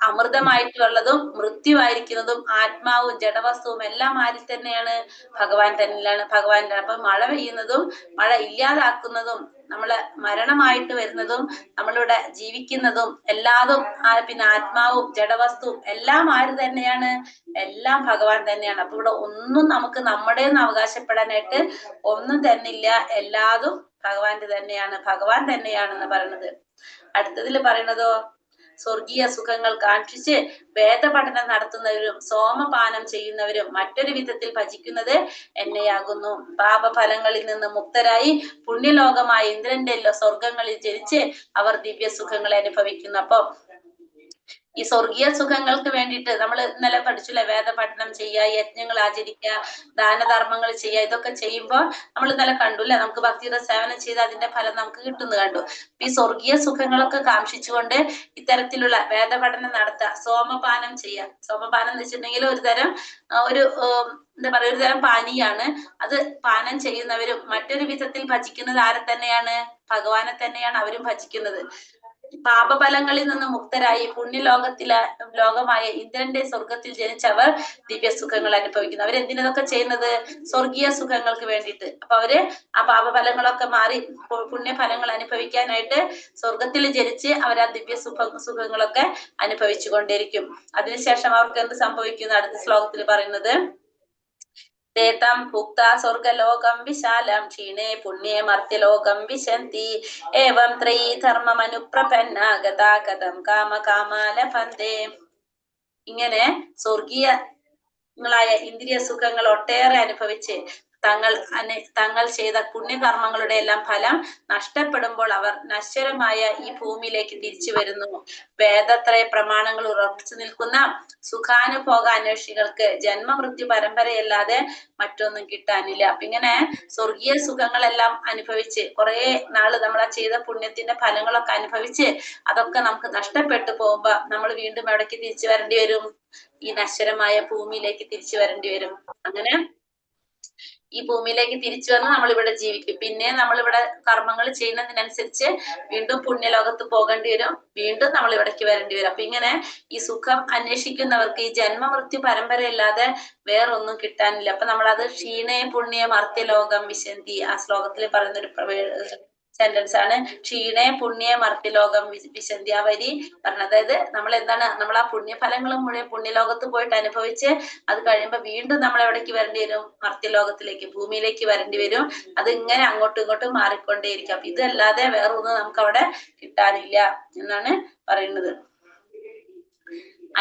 അമൃതമായിട്ടുള്ളതും മൃത്യുവായിരിക്കുന്നതും ആത്മാവും ജഡവസ്തുവും എല്ലാം ആരിൽ തന്നെയാണ്? ഭഗവാൻ തന്നെയാണ്. ഭഗവാന്റെ. അപ്പൊ മഴ പെയ്യുന്നതും മഴ ഇല്ലാതാക്കുന്നതും നമ്മള് മരണമായിട്ട് വരുന്നതും നമ്മളിവിടെ ജീവിക്കുന്നതും എല്ലാതും പിന്നെ ആത്മാവും ജഡവസ്തുവും എല്ലാം ആര് തന്നെയാണ്? എല്ലാം ഭഗവാൻ തന്നെയാണ്. അപ്പൊ ഇവിടെ ഒന്നും നമുക്ക് നമ്മുടേന്ന് അവകാശപ്പെടാനായിട്ട് ഒന്നും തന്നില്ല. എല്ലാതും ഭഗവാന്റെ തന്നെയാണ്. ഭഗവാൻ തന്നെയാണെന്ന് പറയുന്നത്. അടുത്തതിൽ പറയുന്നതോ, സ്വർഗീയ സുഖങ്ങൾ കാക്ഷിച്ച് വേദപഠനം നടത്തുന്നവരും സോമപാനം ചെയ്യുന്നവരും മറ്റൊരു വിധത്തിൽ ഭജിക്കുന്നത് എന്നെയാകുന്നു. പാപഫലങ്ങളിൽ നിന്ന് മുക്തരായി പുണ്യലോകമായ ഇന്ദ്രന്റെ സ്വർഗങ്ങളിൽ ജനിച്ച് അവർ ദിവ്യ സുഖങ്ങൾ അനുഭവിക്കുന്നു. അപ്പൊ ഈ സ്വർഗീയ സുഖങ്ങൾക്ക് വേണ്ടിയിട്ട് നമ്മൾ ഇന്നലെ പഠിച്ചില്ലേ, വേദപഠനം ചെയ്യുക, യജ്ഞങ്ങൾ ആചരിക്കുക, ദാനധർമ്മങ്ങൾ ചെയ്യുക, ഇതൊക്കെ ചെയ്യുമ്പോൾ നമ്മൾ ഇന്നലെ കണ്ടു അല്ലെ, നമുക്ക് ഭക്തിയുടെ സേവനം ചെയ്ത് അതിന്റെ ഫലം നമുക്ക് കിട്ടുന്നു കണ്ടു. ഈ സ്വർഗീയ സുഖങ്ങളൊക്കെ കാക്ഷിച്ചുകൊണ്ട് ഇത്തരത്തിലുള്ള വേദപഠനം നടത്തുക, സോമപാനം ചെയ്യുക. സോമപാനം എന്ന് വെച്ചിട്ടുണ്ടെങ്കിൽ ഒരു തരം എന്താ പറയുക, ഒരു തരം പാനീയാണ്. അത് പാനം ചെയ്യുന്നവരും മറ്റൊരു വിധത്തിൽ ഭജിക്കുന്നത് ആരെ തന്നെയാണ്? ഭഗവാനെ തന്നെയാണ് അവരും ഭജിക്കുന്നത്. പാപഫലങ്ങളിൽ നിന്ന് മുക്തരായി ലോകമായ ഇന്ദ്രന്റെ സ്വർഗത്തിൽ ജനിച്ചവർ ദിവ്യസുഖങ്ങൾ അനുഭവിക്കുന്നു. അവരെന്തിനൊക്കെ ചെയ്യുന്നത്? സ്വർഗീയ സുഖങ്ങൾക്ക് വേണ്ടിയിട്ട്. അപ്പൊ അവര് ആ പാപഫലങ്ങളൊക്കെ മാറി പുണ്യഫലങ്ങൾ അനുഭവിക്കാനായിട്ട് സ്വർഗത്തിൽ ജനിച്ച് അവർ ആ സുഖങ്ങളൊക്കെ അനുഭവിച്ചു കൊണ്ടിരിക്കും. അതിനുശേഷം അവർക്ക് എന്ത് സംഭവിക്കുന്നു? അടുത്ത ശ്ലോകത്തിൽ പറയുന്നത്, തേതം ഭുക്ത സ്വർഗലോകം വിശാലം ക്ഷീണേ പുണ്യേ മർത്യലോകം വിശന്തി ഏവം ത്രയീ ധർമ്മമനുപ്രപന്ന ഗതാഗതം കാമകാമാലഭന്തേ. ഇങ്ങനെ സ്വർഗീയങ്ങളായ ഇന്ദ്രിയ സുഖങ്ങൾ ഒട്ടേറെ അനുഭവിച്ച് തങ്ങൾ ചെയ്ത പുണ്യകർമ്മങ്ങളുടെ എല്ലാം ഫലം നഷ്ടപ്പെടുമ്പോൾ അവർ നശ്വരമായ ഈ ഭൂമിയിലേക്ക് തിരിച്ചു വരുന്നു. വേദത്രയ പ്രമാണങ്ങൾ ഉറപ്പിച്ചു നിൽക്കുന്ന സുഖാനുഭോഗ അന്വേഷികൾക്ക് ജന്മമൃത്യു പരമ്പരയല്ലാതെ മറ്റൊന്നും കിട്ടാനില്ല. അപ്പൊ ഇങ്ങനെ സ്വർഗീയ സുഖങ്ങളെല്ലാം അനുഭവിച്ച് കുറെ നാള് നമ്മൾ ചെയ്ത പുണ്യത്തിന്റെ ഫലങ്ങളൊക്കെ അനുഭവിച്ച് അതൊക്കെ നമുക്ക് നഷ്ടപ്പെട്ടു പോകുമ്പോ നമ്മൾ വീണ്ടും എവിടേക്ക് തിരിച്ചു വരേണ്ടി വരും? ഈ നശ്വരമായ ഭൂമിയിലേക്ക് തിരിച്ചു വരേണ്ടി വരും. അങ്ങനെ ഈ ഭൂമിയിലേക്ക് തിരിച്ചു വന്ന് നമ്മളിവിടെ ജീവിക്കും. പിന്നെ നമ്മളിവിടെ കർമ്മങ്ങൾ ചെയ്യുന്നതിനനുസരിച്ച് വീണ്ടും പുണ്യലോകത്ത് പോകേണ്ടി വരും. വീണ്ടും നമ്മൾ ഇവിടേക്ക് വരേണ്ടി വരും. അപ്പൊ ഇങ്ങനെ ഈ സുഖം അന്വേഷിക്കുന്നവർക്ക് ഈ ജന്മമൃത്യു പരമ്പരയില്ലാതെ വേറൊന്നും കിട്ടാനില്ല. അപ്പൊ നമ്മളത് ക്ഷീണേ പുണ്യ മർത്യലോകം വിശന്തി, ആ ശ്ലോകത്തിൽ പറയുന്നൊരു സെന്റൻസ് ആണ്. ക്ഷീണേ പുണ്യ മർത്യലോകം വിശന്തി. ആ വരി പറഞ്ഞത്, അതായത് നമ്മൾ എന്താണ്, നമ്മൾ ആ പുണ്യഫലങ്ങളും മുഴുവൻ പുണ്യലോകത്ത് പോയിട്ട് അനുഭവിച്ച് അത് കഴിയുമ്പോ വീണ്ടും നമ്മൾ എവിടേക്ക് വരേണ്ടി വരും? മർത്യലോകത്തിലേക്ക്, ഭൂമിയിലേക്ക് വരേണ്ടി വരും. അത് ഇങ്ങനെ അങ്ങോട്ടും ഇങ്ങോട്ടും മാറിക്കൊണ്ടേയിരിക്കും. അപ്പൊ ഇതല്ലാതെ വേറൊന്നും നമുക്ക് അവിടെ കിട്ടാനില്ല എന്നാണ് പറയുന്നത്.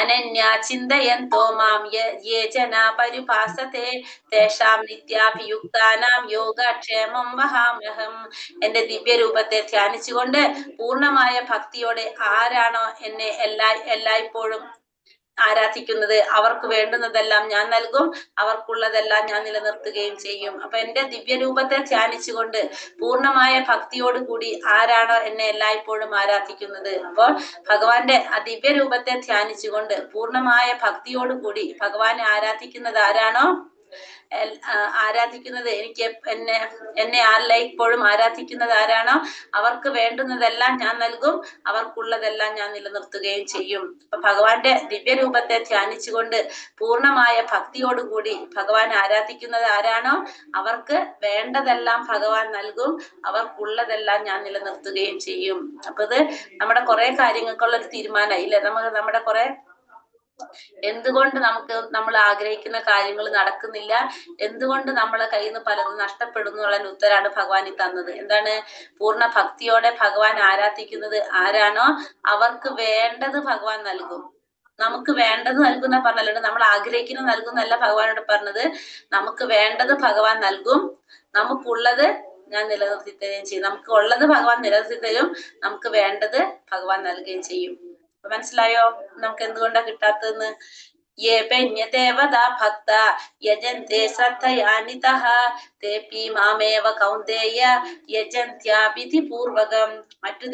അനന്യ ചിന്തയന്തോ മാം യേ ജനാ പരിഭാസത്തെ തേഷാം നിത്യാഭിയുക്താനാം യോഗക്ഷേമം വഹാമ്യഹം. എന്റെ ദിവ്യരൂപത്തെ ധ്യാനിച്ചുകൊണ്ട് പൂർണ്ണമായ ഭക്തിയോടെ ആരാണോ എന്നെ എല്ലായ്പ്പോഴും ആരാധിക്കുന്നത് അവർക്ക് വേണ്ടുന്നതെല്ലാം ഞാൻ നൽകും, അവർക്കുള്ളതെല്ലാം ഞാൻ നിലനിർത്തുകയും ചെയ്യും. അപ്പൊ എന്റെ ദിവ്യരൂപത്തെ ധ്യാനിച്ചുകൊണ്ട് പൂർണ്ണമായ ഭക്തിയോട് കൂടി ആരാണോ എന്നെ എല്ലായ്പ്പോഴും ആരാധിക്കുന്നത്, അപ്പോൾ ഭഗവാന്റെ ആ ദിവ്യരൂപത്തെ ധ്യാനിച്ചുകൊണ്ട് പൂർണ്ണമായ ഭക്തിയോട് കൂടി ഭഗവാനെ ആരാധിക്കുന്നത് ആരാണോ ആരാധിക്കുന്നത് എന്നെ എല്ലായ്പ്പോഴും ആരാധിക്കുന്നത് ആരാണോ അവർക്ക് വേണ്ടുന്നതെല്ലാം ഞാൻ നൽകും, അവർക്കുള്ളതെല്ലാം ഞാൻ നിലനിർത്തുകയും ചെയ്യും. അപ്പൊ ഭഗവാന്റെ ദിവ്യരൂപത്തെ ധ്യാനിച്ചുകൊണ്ട് പൂർണ്ണമായ ഭക്തിയോടുകൂടി ഭഗവാൻ ആരാധിക്കുന്നത് ആരാണോ അവർക്ക് വേണ്ടതെല്ലാം ഭഗവാൻ നൽകും, അവർക്കുള്ളതെല്ലാം ഞാൻ നിലനിർത്തുകയും ചെയ്യും. അപ്പൊ ഇത് നമ്മുടെ കുറെ കാര്യങ്ങൾക്കുള്ള ഒരു തീരുമാനമായി ഇല്ലേ? നമ്മുടെ കുറെ എന്തുകൊണ്ട് നമ്മൾ ആഗ്രഹിക്കുന്ന കാര്യങ്ങൾ നടക്കുന്നില്ല, എന്തുകൊണ്ട് നമ്മളെ കയ്യിൽ നിന്ന് പലതും നഷ്ടപ്പെടുന്നു എന്നുള്ള ഉത്തരാണ് ഭഗവാൻ തന്നത്. എന്താണ്? പൂർണ്ണ ഭക്തിയോടെ ഭഗവാൻ ആരാധിക്കുന്നത് ആരാണോ അവർക്ക് വേണ്ടത് ഭഗവാൻ നൽകും. നമുക്ക് വേണ്ടത് നൽകുന്ന പറഞ്ഞല്ലോ, നമ്മൾ ആഗ്രഹിക്കുന്നത് നൽകുന്നല്ല ഭഗവാനോട് പറഞ്ഞത്. നമുക്ക് വേണ്ടത് ഭഗവാൻ നൽകും, നമുക്കുള്ളത് ഞാൻ നിലനിർത്തി തരുകയും ചെയ്യും. നമുക്ക് ഉള്ളത് ഭഗവാൻ നിലനിർത്തി തരും, നമുക്ക് വേണ്ടത് ഭഗവാൻ നൽകുകയും ചെയ്യും. മനസ്സിലായോ നമുക്ക് എന്തുകൊണ്ടാ കിട്ടാത്തതെന്ന്? യേ ദേവതാ ഭക്ത യജന്തേ ശ്രദ്ധയാനിതഃ തേപി മാമേവ കൗന്ദേയ യജന്ത്യാ വിധിപൂർവകം. മറ്റു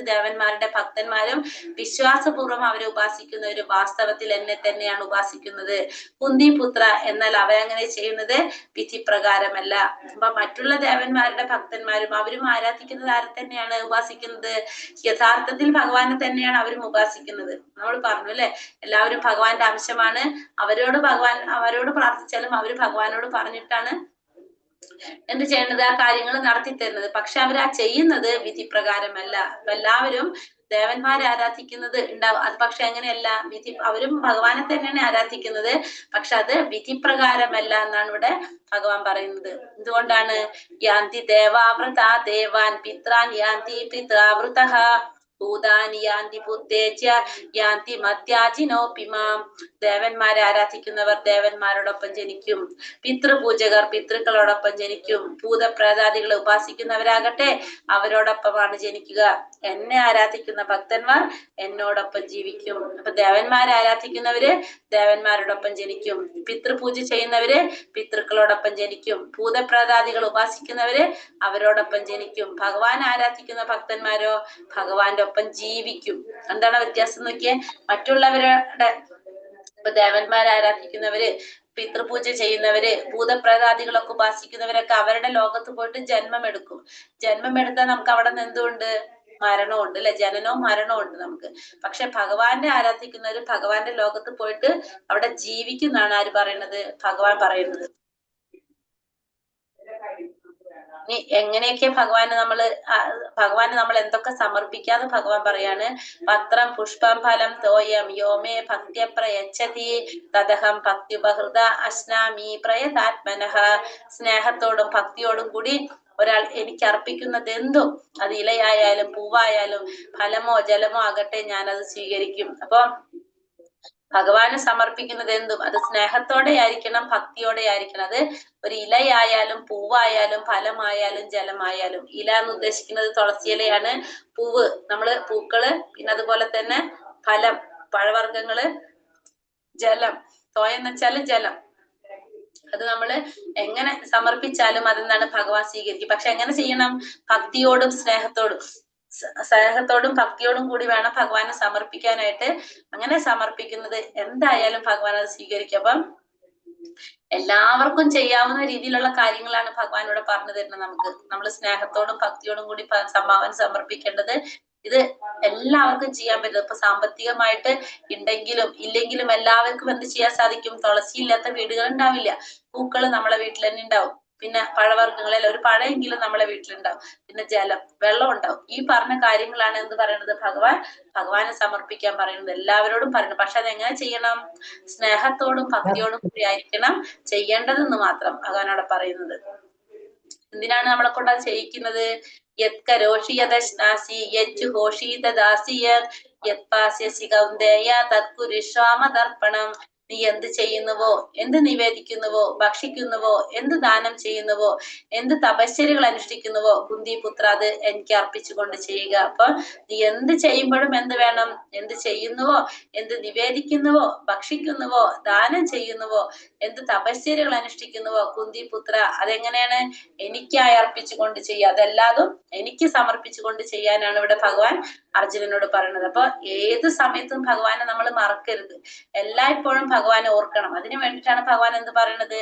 ദേവന്മാരുടെ ഭക്തന്മാരും വിശ്വാസപൂർവ്വം അവരെ ഉപാസിക്കുന്നവരും വാസ്തവത്തിൽ എന്നെ തന്നെയാണ് ഉപാസിക്കുന്നത്. കുന്തിപുത്ര, എന്നാൽ അവരങ്ങനെ ചെയ്യുന്നത് വിധിപ്രകാരമല്ല. അപ്പൊ മറ്റുള്ള ദേവന്മാരുടെ ഭക്തന്മാരും അവരും ആരാധിക്കുന്നത് ആരെ തന്നെയാണ് ഉപാസിക്കുന്നത്? യഥാർത്ഥത്തിൽ ഭഗവാനെ തന്നെയാണ് അവരും ഉപാസിക്കുന്നത്. നമ്മൾ പറഞ്ഞു അല്ലെ, എല്ലാവരും ഭഗവാന്റെ അംശമാണ്. അവരോട് പ്രാർത്ഥിച്ചാലും അവര് ഭഗവാനോട് പറഞ്ഞിട്ടാണ് എന്ത് ചെയ്യേണ്ടത്? ആ കാര്യങ്ങൾ നടത്തി തരുന്നത്. പക്ഷെ അവർ ആ ചെയ്യുന്നത് വിധിപ്രകാരമല്ല. അപ്പൊ എല്ലാവരും ദേവന്മാരെ ആരാധിക്കുന്നത് ഉണ്ടാവും, അത് പക്ഷെ അങ്ങനെയല്ല. അവരും ഭഗവാനെ തന്നെയാണ് ആരാധിക്കുന്നത്, പക്ഷെ അത് വിധിപ്രകാരമല്ല എന്നാണ് ഇവിടെ ഭഗവാൻ പറയുന്നത്. എന്തുകൊണ്ടാണ്? യാന്തി ദേവാവൃത ദേവാൻ പിത്രാൻ യാന്തി പിത്രാവൃതഃ ഭൂതാനി യാന്തി പുത്തേജ്യ യാന്തി മത്യാജിനോപിമാം. ദേവന്മാരെ ആരാധിക്കുന്നവർ ദേവന്മാരോടൊപ്പം ജനിക്കും, പിതൃപൂജകർ പിതൃക്കളോടൊപ്പം ജനിക്കും, ഭൂതപ്രേതാദികളെ ഉപാസിക്കുന്നവരാകട്ടെ അവരോടൊപ്പമാണ് ജനിക്കുക. എന്നെ ആരാധിക്കുന്ന ഭക്തന്മാർ എന്നോടൊപ്പം ജീവിക്കും. അപ്പൊ ദേവന്മാരെ ആരാധിക്കുന്നവര് ദേവന്മാരോടൊപ്പം ജനിക്കും, പിതൃപൂജ ചെയ്യുന്നവര് പിതൃക്കളോടൊപ്പം ജനിക്കും, ഭൂതപ്രേതാദികൾ ഉപാസിക്കുന്നവര് അവരോടൊപ്പം ജനിക്കും. ഭഗവാൻ ആരാധിക്കുന്ന ഭക്തന്മാരോ ഭഗവാന്റെ ഒപ്പം ജീവിക്കും. എന്താണ് വ്യത്യാസം നോക്കിയേ? മറ്റുള്ളവരുടെ ഇപ്പൊ ദേവന്മാരെ ആരാധിക്കുന്നവര്, പിതൃപൂജ ചെയ്യുന്നവര്, ഭൂതപ്രേതാദികളൊക്കെ ഉപാസിക്കുന്നവരൊക്കെ അവരുടെ ലോകത്ത് പോയിട്ട് ജന്മം എടുക്കും. ജന്മം എടുത്താൽ നമുക്ക് അവിടെ നിന്ന് എന്തുകൊണ്ട്? മരണവും ഉണ്ട് അല്ലെ, ജനനവും മരണവും ഉണ്ട് നമുക്ക്. പക്ഷെ ഭഗവാനെ ആരാധിക്കുന്നവര് ഭഗവാന്റെ ലോകത്ത് പോയിട്ട് അവിടെ ജീവിക്കുന്നാണ് ആര് പറയുന്നത്? ഭഗവാൻ പറയുന്നത്. ഇനി എങ്ങനെയൊക്കെ ഭഗവാന് നമ്മൾ എന്തൊക്കെ സമർപ്പിക്കാതെ ഭഗവാൻ പറയാണ്? പത്രം പുഷ്പം ഫലം തോയം യോമേ ഭക്ത്യ പ്രയച്ഛതി തദഹം ഭക്തിയുപഹൃത അശ്നാമി പ്രയതാത്മനഃ. സ്നേഹത്തോടും ഭക്തിയോടും കൂടി ഒരാൾ എനിക്ക് അർപ്പിക്കുന്നത് എന്തും, അത് ഇലയായാലും പൂവായാലും ഫലമോ ജലമോ ആകട്ടെ, ഞാനത് സ്വീകരിക്കും. അപ്പൊ ഭഗവാന് സമർപ്പിക്കുന്നത് എന്തും അത് സ്നേഹത്തോടെ ആയിരിക്കണം, ഭക്തിയോടെ ആയിരിക്കണം. അത് ഒരു ഇലയായാലും പൂവായാലും ഫലമായാലും ജലമായാലും. ഇല എന്ന് ഉദ്ദേശിക്കുന്നത് തുളസി ഇലയാണ്, പൂവ് പൂക്കള്, പിന്നെ അതുപോലെ തന്നെ ഫലം പഴവർഗ്ഗങ്ങള്, ജലം തോയെന്ന് വെച്ചാല് ജലം. അത് നമ്മള് എങ്ങനെ സമർപ്പിച്ചാലും അതെന്താണ് ഭഗവാൻ സ്വീകരിക്കും. പക്ഷെ എങ്ങനെ ചെയ്യണം? ഭക്തിയോടും സ്നേഹത്തോടും ഭക്തിയോടും കൂടി വേണം ഭഗവാനെ സമർപ്പിക്കാനായിട്ട്. അങ്ങനെ സമർപ്പിക്കുന്നത് എന്തായാലും ഭഗവാൻ അത് സ്വീകരിക്കും. അപ്പം എല്ലാവർക്കും ചെയ്യാവുന്ന രീതിയിലുള്ള കാര്യങ്ങളാണ് ഭഗവാൻ ഇവിടെ പറഞ്ഞു തരുന്നത് നമുക്ക്. നമ്മൾ സ്നേഹത്തോടും ഭക്തിയോടും കൂടി സംഭാവന സമർപ്പിക്കേണ്ടത് ഇത് എല്ലാവർക്കും ചെയ്യാൻ പറ്റും. ഇപ്പൊ സാമ്പത്തികമായിട്ട് ഉണ്ടെങ്കിലും ഇല്ലെങ്കിലും എല്ലാവർക്കും എന്ത് ചെയ്യാൻ സാധിക്കും? തുളസി ഇല്ലാത്ത വീടുകൾ ഉണ്ടാവില്ല. പൂക്കള് നമ്മളെ വീട്ടിൽ തന്നെ ഉണ്ടാവും. പിന്നെ പഴവർഗ്ഗങ്ങളിൽ ഒരു പഴമെങ്കിലും നമ്മളെ വീട്ടിലുണ്ടാവും. പിന്നെ ജലം, വെള്ളം ഉണ്ടാവും. ഈ പറഞ്ഞ കാര്യങ്ങളാണ് എന്ത് പറയുന്നത്? ഭഗവാനെ സമർപ്പിക്കാൻ പറയുന്നത്, എല്ലാവരോടും പറയുന്നത്. പക്ഷെ അതെങ്ങനെ ചെയ്യണം? സ്നേഹത്തോടും ഭക്തിയോടും കൂടി ആയിരിക്കണം ചെയ്യേണ്ടതെന്ന് മാത്രം ഭഗവാനോട് പറയുന്നത്. എന്തിനാണ് നമ്മളെ കൊണ്ട് അത് ചെയ്യിക്കുന്നത്? യത്കരോഷി യദശ്നാസി യജ്ജുഹോഷി തദാസി യത്പാസ്യസി കൗന്ദേയ തത്കുരുഷ്വാമതർപ്പണം. നീ എന്ത് ചെയ്യുന്നുവോ, എന്ത് നിവേദിക്കുന്നുവോ, ഭക്ഷിക്കുന്നുവോ, എന്ത് ദാനം ചെയ്യുന്നുവോ, എന്ത് തപശ്ചര്യകൾ അനുഷ്ഠിക്കുന്നുവോ, കുന്തിപുത്ര അത് എനിക്ക് അർപ്പിച്ചുകൊണ്ട് ചെയ്യുക. അപ്പൊ നീ എന്ത് ചെയ്യുമ്പോഴും എന്ത് വേണം? എന്ത് ചെയ്യുന്നുവോ, എന്ത് നിവേദിക്കുന്നുവോ, ഭക്ഷിക്കുന്നുവോ, ദാനം ചെയ്യുന്നുവോ, എന്ത് തപശ്ചര്യകൾ അനുഷ്ഠിക്കുന്നുവോ, കുന്തിപുത്ര അതെങ്ങനെയാണ്? എനിക്കായി അർപ്പിച്ചുകൊണ്ട് ചെയ്യുക. അതെല്ലാതും എനിക്ക് സമർപ്പിച്ചുകൊണ്ട് ചെയ്യാനാണ് ഇവിടെ ഭഗവാൻ അർജുനനോട് പറയുന്നത്. അപ്പൊ ഏത് സമയത്തും ഭഗവാനെ നമ്മൾ മറക്കരുത്. എല്ലായ്പ്പോഴും ഭഗവാനെ ഓർക്കണം. അതിനു വേണ്ടിയിട്ടാണ് ഭഗവാൻ എന്ത് പറയുന്നത്?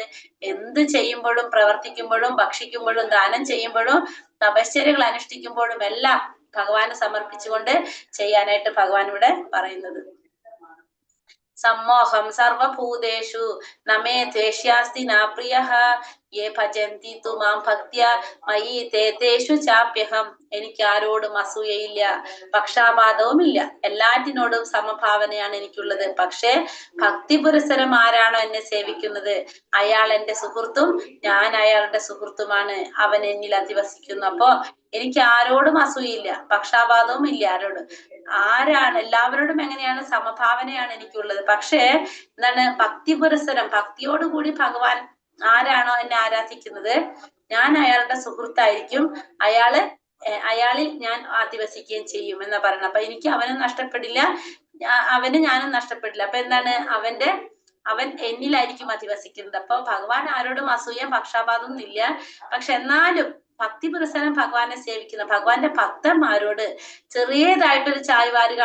എന്ത് ചെയ്യുമ്പോഴും, പ്രവർത്തിക്കുമ്പോഴും, ഭക്ഷിക്കുമ്പോഴും, ദാനം ചെയ്യുമ്പോഴും, തപശ്ചര്യകൾ അനുഷ്ഠിക്കുമ്പോഴും എല്ലാം ഭഗവാനെ സമർപ്പിച്ചുകൊണ്ട് ചെയ്യാനായിട്ട് ഭഗവാൻ ഇവിടെ പറയുന്നത്. സമ്മോഹം സർവഭൂതേഷു നമേ ദ്വേഷ്യാസ്തി ന പ്രിയഃ യേ ഭജന്തി തു മാം ഭക്ത്യാ മയി തേ തേഷു ചാപ്യഹം. എനിക്ക് ആരോടും അസൂയയില്ല, പക്ഷാപാതവും ഇല്ല, എല്ലാറ്റിനോടും സമഭാവനയാണ് എനിക്കുള്ളത്. പക്ഷേ ഭക്തി പുരസ്സരം ആരാണോ എന്നെ സേവിക്കുന്നത് അയാൾ എന്റെ സുഹൃത്തും ഞാൻ അയാളുടെ സുഹൃത്തുമാണ്. അവൻ എന്നിൽ അധിവസിക്കുന്നു. അപ്പോ എനിക്ക് ആരോടും അസൂയയില്ല, പക്ഷാപാതവും ഇല്ല. ആരാണ് എല്ലാവരോടും എങ്ങനെയാണ്? സമഭാവനയാണ് എനിക്കുള്ളത്. പക്ഷേ എന്താണ്? ഭക്തി പുരസ്സരം, ഭക്തിയോടുകൂടി ഭഗവാൻ ആരാണോ എന്നെ ആരാധിക്കുന്നത് ഞാൻ അയാളുടെ സുഹൃത്തായിരിക്കും, അയാളിൽ ഞാൻ അധിവസിക്കുകയും ചെയ്യും എന്നാ പറയുന്നത്. അപ്പൊ എനിക്ക് അവനും നഷ്ടപ്പെടില്ല, അവന് ഞാനും നഷ്ടപ്പെടില്ല. അപ്പൊ എന്താണ്? അവൻ എന്നിലായിരിക്കും അധിവസിക്കുന്നത്. അപ്പൊ ഭഗവാൻ ആരോടും അസൂയ പക്ഷാപാതമൊന്നും ഇല്ല. പക്ഷെ എന്നാലും ഭക്തി പുരസ്സരം ഭഗവാനെ സേവിക്കുന്ന ഭഗവാന്റെ ഭക്തന്മാരോട് ചെറിയതായിട്ടൊരു ചായ്വാര്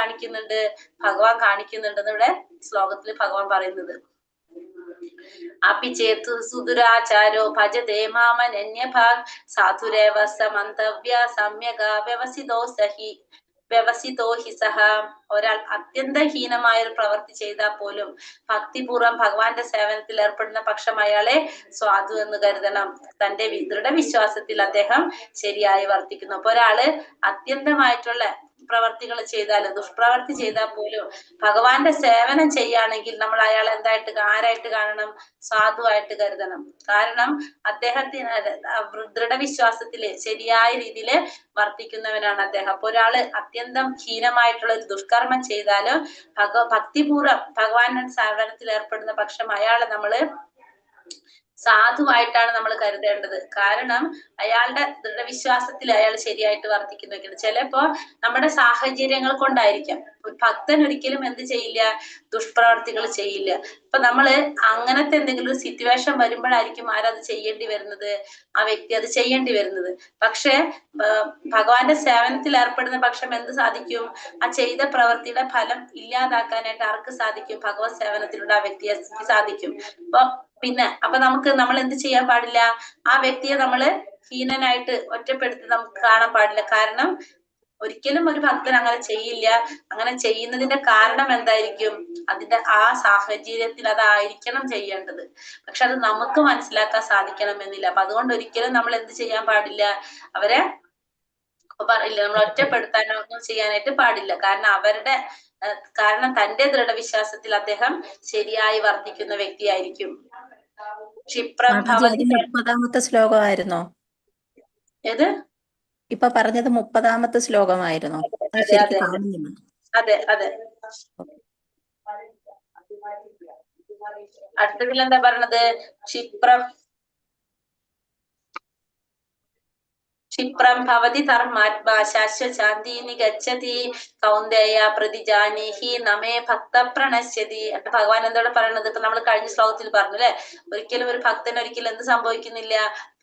ഭഗവാൻ കാണിക്കുന്നുണ്ടെന്ന് ഇവിടെ ശ്ലോകത്തിൽ ഭഗവാൻ പറയുന്നത്. അപ്പി ചേത്തു സുദുരാചാരോ ഭജതേ മാമനന്യഭാഗ് സാധുരേവ സമന്തവ്യ സമ്യക വ്യവസിതോ ഹി സഹ. ഒരാൾ അത്യന്തഹീനമായ ഒരു പ്രവൃത്തി ചെയ്താൽ പോലും ഭക്തിപൂർവ്വം ഭഗവാന്റെ സേവനത്തിൽ ഏർപ്പെടുന്ന പക്ഷം അയാളെ സ്വാധു എന്ന് കരുതണം. തന്റെ ദൃഢവിശ്വാസത്തിൽ അദ്ദേഹം ശരിയായി വർത്തിക്കുന്നു. അപ്പൊ ഒരാള് അത്യന്തമായിട്ടുള്ള പ്രവർത്തികൾ ചെയ്താൽ, ദുഷ്പ്രവർത്തി ചെയ്താൽ പോലും ഭഗവാന്റെ സേവനം ചെയ്യുകയാണെങ്കിൽ നമ്മൾ അയാൾ ആരായിട്ട് കാണണം? സാധുവായിട്ട് കരുതണം. കാരണം അദ്ദേഹത്തിന് ദൃഢവിശ്വാസത്തില് ശരിയായ രീതിയിൽ വർത്തിക്കുന്നവനാണ് അദ്ദേഹം. അപ്പൊ ഒരാള് അത്യന്തം ഹീനമായിട്ടുള്ള ഒരു ദുഷ്കർമ്മം ചെയ്താലും ഭക്തിപൂർവ്വം ഭഗവാന്റെ സേവനത്തിൽ ഏർപ്പെടുന്ന പക്ഷം അയാളെ നമ്മള് സാധുവായിട്ടാണ് നമ്മൾ കരുതേണ്ടത്. കാരണം അയാളുടെ ദൃഢവിശ്വാസത്തിൽ അയാൾ ശരിയായിട്ട് വർത്തിക്കുന്നൊക്കെയാണ്. ചിലപ്പോ നമ്മുടെ സാഹചര്യങ്ങൾ കൊണ്ടായിരിക്കാം. ഭക്തൻ ഒരിക്കലും എന്ത് ചെയ്യില്ല? ദുഷ്പ്രവർത്തികൾ ചെയ്യില്ല. ഇപ്പൊ നമ്മള് അങ്ങനത്തെ എന്തെങ്കിലും ഒരു സിറ്റുവേഷൻ വരുമ്പോഴായിരിക്കും ആരത് ചെയ്യേണ്ടി വരുന്നത്? ആ വ്യക്തി അത് ചെയ്യേണ്ടി വരുന്നത്. പക്ഷെ ഭഗവാന്റെ സേവനത്തിൽ ഏർപ്പെടുന്ന പക്ഷം എന്ത് സാധിക്കും? ആ ചെയ്ത പ്രവൃത്തിയുടെ ഫലം ഇല്ലാതാക്കാനായിട്ട് ആർക്ക് സാധിക്കും? ഭഗവത് സേവനത്തിലൂടെ ആ വ്യക്തിയെ സാധിക്കും. അപ്പൊ നമ്മൾ എന്ത് ചെയ്യാൻ പാടില്ല? ആ വ്യക്തിയെ നമ്മള് ഹീനനായിട്ട് ഒറ്റപ്പെടുത്തി നമുക്ക് കാണാൻ പാടില്ല. കാരണം ഒരിക്കലും ഒരു ഭക്തൻ അങ്ങനെ ചെയ്യില്ല. അങ്ങനെ ചെയ്യുന്നതിന്റെ കാരണം എന്തായിരിക്കും? അതിന്റെ ആ സാഹചര്യത്തിൽ അതായിരിക്കണം ചെയ്യേണ്ടത്. പക്ഷെ അത് നമുക്ക് മനസ്സിലാക്കാൻ സാധിക്കണമെന്നില്ല. അപ്പൊ അതുകൊണ്ട് ഒരിക്കലും നമ്മൾ എന്ത് ചെയ്യാൻ പാടില്ല? അവരെ പറയില്ല, നമ്മൾ ഒറ്റപ്പെടുത്താനോ ഒന്നും ചെയ്യാനായിട്ട് പാടില്ല. കാരണം തന്റെ ദൃഢവിശ്വാസത്തിൽ അദ്ദേഹം ശരിയായി വർത്തിക്കുന്ന വ്യക്തിയായിരിക്കും. ക്ഷിപ്രം ഭവതി. 30ാമത്തെ ശ്ലോകമായിരുന്നോ? ഏത്? ഇപ്പൊ പറഞ്ഞത് 30ാമത്തെ ശ്ലോകമായിരുന്നോ? അതെ അതെ അതെ അതെ. അടുത്തതിൽ എന്താ പറയണത്? ക്ഷിപ്രം ഭവതി ധർമാത്മാ ശാശ്വശാന്തിനി ഗച്ഛതി കൗന്ദേയ പ്രതിജാനീഹി നമേ ഭക്ത പ്രണശ്യതി. എന്നിട്ട് ഭഗവാൻ എന്തോടെ പറയണത്? ഇപ്പൊ നമ്മൾ കഴിഞ്ഞ ശ്ലോകത്തിൽ പറഞ്ഞു അല്ലെ, ഒരിക്കലും ഒരു ഭക്തന് ഒരിക്കലും എന്ത് സംഭവിക്കുന്നില്ല?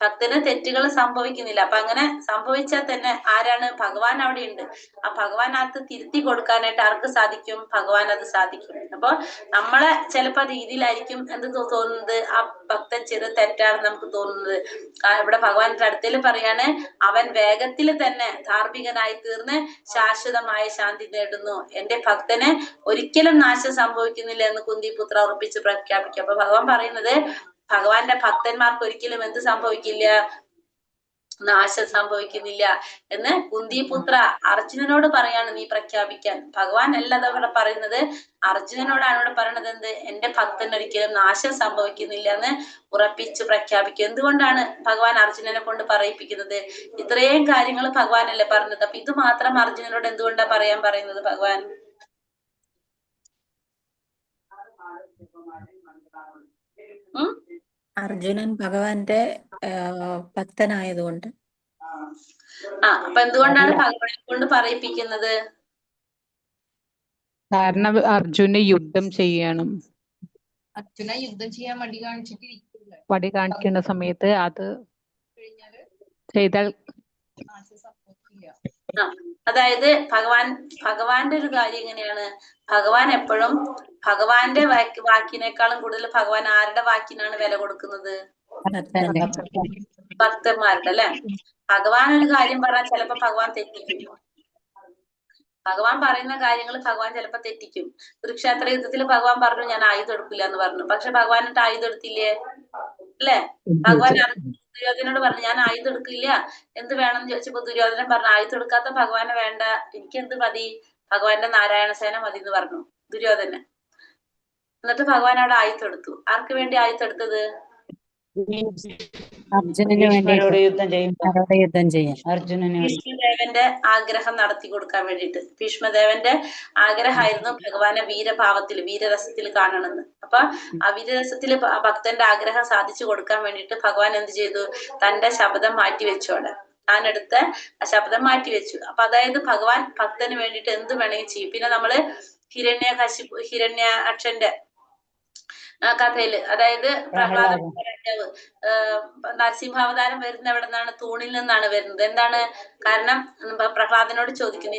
ഭക്തന് തെറ്റുകൾ സംഭവിക്കുന്നില്ല. അപ്പൊ അങ്ങനെ സംഭവിച്ചാൽ തന്നെ ആരാണ്? ഭഗവാൻ അവിടെ ഉണ്ട്. ആ ഭഗവാനകത്ത് തിരുത്തി കൊടുക്കാനായിട്ട് ആർക്ക് സാധിക്കും? ഭഗവാൻ അത് സാധിക്കും. അപ്പൊ നമ്മളെ ചിലപ്പോ രീതിയിലായിരിക്കും എന്ത് തോന്നുന്നത്? ആ ഭക്തൻ ചെയ്ത് തെറ്റാണെന്ന് നമുക്ക് തോന്നുന്നത്. ഇവിടെ ഭഗവാന്റെ അടുത്തിൽ പറയാണ്, അവൻ വേഗത്തിൽ തന്നെ ധാർമ്മികനായി തീർന്ന് ശാശ്വതമായ ശാന്തി നേടുന്നു. എന്റെ ഭക്തന് ഒരിക്കലും നാശം സംഭവിക്കുന്നില്ല എന്ന് കുന്തിപുത്ര ഉറപ്പിച്ച് പ്രഖ്യാപിക്കും. അപ്പൊ ഭഗവാൻ പറയുന്നത്, ഭഗവാന്റെ ഭക്തന്മാർക്ക് ഒരിക്കലും എന്ത് സംഭവിക്കില്ല? നാശം സംഭവിക്കുന്നില്ല എന്ന് കുന്തിപുത്ര അർജുനനോട് പറയാണ് നീ പ്രഖ്യാപിക്കാൻ. ഭഗവാൻ അല്ല അവിടെ പറയുന്നത്, അർജുനനോടാണ് ഇവിടെ പറയണത്. എന്ത്? എന്റെ ഭക്തന് ഒരിക്കലും നാശം സംഭവിക്കുന്നില്ല എന്ന് ഉറപ്പിച്ച് പ്രഖ്യാപിക്കും. എന്തുകൊണ്ടാണ് ഭഗവാൻ അർജുനനെ കൊണ്ട് പറയിപ്പിക്കുന്നത്? ഇത്രയും കാര്യങ്ങൾ ഭഗവാനല്ലേ പറഞ്ഞത്. അപ്പൊ ഇത് മാത്രം അർജുനനോട് എന്തുകൊണ്ടാ പറയാൻ പറയുന്നത് ഭഗവാൻ? അർജുനൻ ഭഗവാന്റെ ഭക്തനായതുകൊണ്ട്. അപ്പൊ എന്തുകൊണ്ടാണ് ഭഗവാനെ കൊണ്ട് പറയിപ്പിക്കുന്നത്? കാരണം അർജുന് യുദ്ധം ചെയ്യണം. അർജുന യുദ്ധം ചെയ്യാൻ വടി കാണിക്കുന്ന സമയത്ത് അത് ചെയ്താൽ അതായത് ഭഗവാന്റെ ഒരു കാര്യം എങ്ങനെയാണ്? ഭഗവാൻ എപ്പോഴും ഭഗവാന്റെ വാക്കിനേക്കാളും കൂടുതൽ ഭഗവാൻ ആരുടെ വാക്കിനാണ് വില കൊടുക്കുന്നത്? ഭക്തന്മാരുടെ അല്ലെ. ഭഗവാൻ ഒരു കാര്യം പറഞ്ഞാൽ ചിലപ്പോ ഭഗവാൻ തെറ്റിക്കും. ഭഗവാൻ പറയുന്ന കാര്യങ്ങൾ ഭഗവാൻ ചിലപ്പോ തെറ്റിക്കും. കുരുക്ഷേത്ര യുദ്ധത്തിൽ ഭഗവാൻ പറഞ്ഞു ഞാൻ ആയുധം എടുക്കില്ല എന്ന് പറഞ്ഞു. പക്ഷെ ഭഗവാൻ എന്നിട്ട് ആയുധം എടുത്തില്ലേ? അല്ലെ? ഭഗവാൻ ദുര്യോധനോട് പറഞ്ഞു ഞാൻ ആയുധം എടുക്കില്ല, എന്ത് വേണം എന്ന് ചോദിച്ചപ്പോ ദുര്യോധനൻ പറഞ്ഞു ആയുധം എടുക്കാത്ത ഭഗവാനെ വേണ്ട, എനിക്ക് എന്ത് മതി? ഭഗവാന്റെ നാരായണസേന മതി എന്ന് പറഞ്ഞു ദുര്യോധനൻ. എന്നിട്ട് ഭഗവാൻ അവിടെ ആയുധം എടുത്തു. ആർക്ക് വേണ്ടി ആയുധം എടുത്തത്? ഭീഷ്മദേവന്റെ ആഗ്രഹം നടത്തി കൊടുക്കാൻ വേണ്ടിയിട്ട്. ഭീഷ്മദേവന്റെ ആഗ്രഹമായിരുന്നു ഭഗവാനെ വീരഭാവത്തിൽ വീരരസത്തിൽ കാണണമെന്ന്. അപ്പൊ ആ വീരരസത്തിൽ ഭക്തന്റെ ആഗ്രഹം സാധിച്ചു കൊടുക്കാൻ വേണ്ടിയിട്ട് ഭഗവാൻ എന്ത് ചെയ്തു? തന്റെ ശബ്ദം മാറ്റി വെച്ചോടെ താനെടുത്ത് ആ ശബ്ദം മാറ്റി വെച്ചു. അപ്പൊ അതായത് ഭഗവാൻ ഭക്തന് വേണ്ടിയിട്ട് എന്ത് വേണമെങ്കിൽ ചെയ്യും. പിന്നെ നമ്മള് ഹിരണ്യാക്ഷന്റെ കഥയില്, അതായത് പ്രഹ്ലാദ നരസിംഹാവതാരം വരുന്ന എവിടെ നിന്നാണ്? തൂണിൽ നിന്നാണ് വരുന്നത്. എന്താണ് കാരണം? പ്രഹ്ലാദനോട് ചോദിക്കും,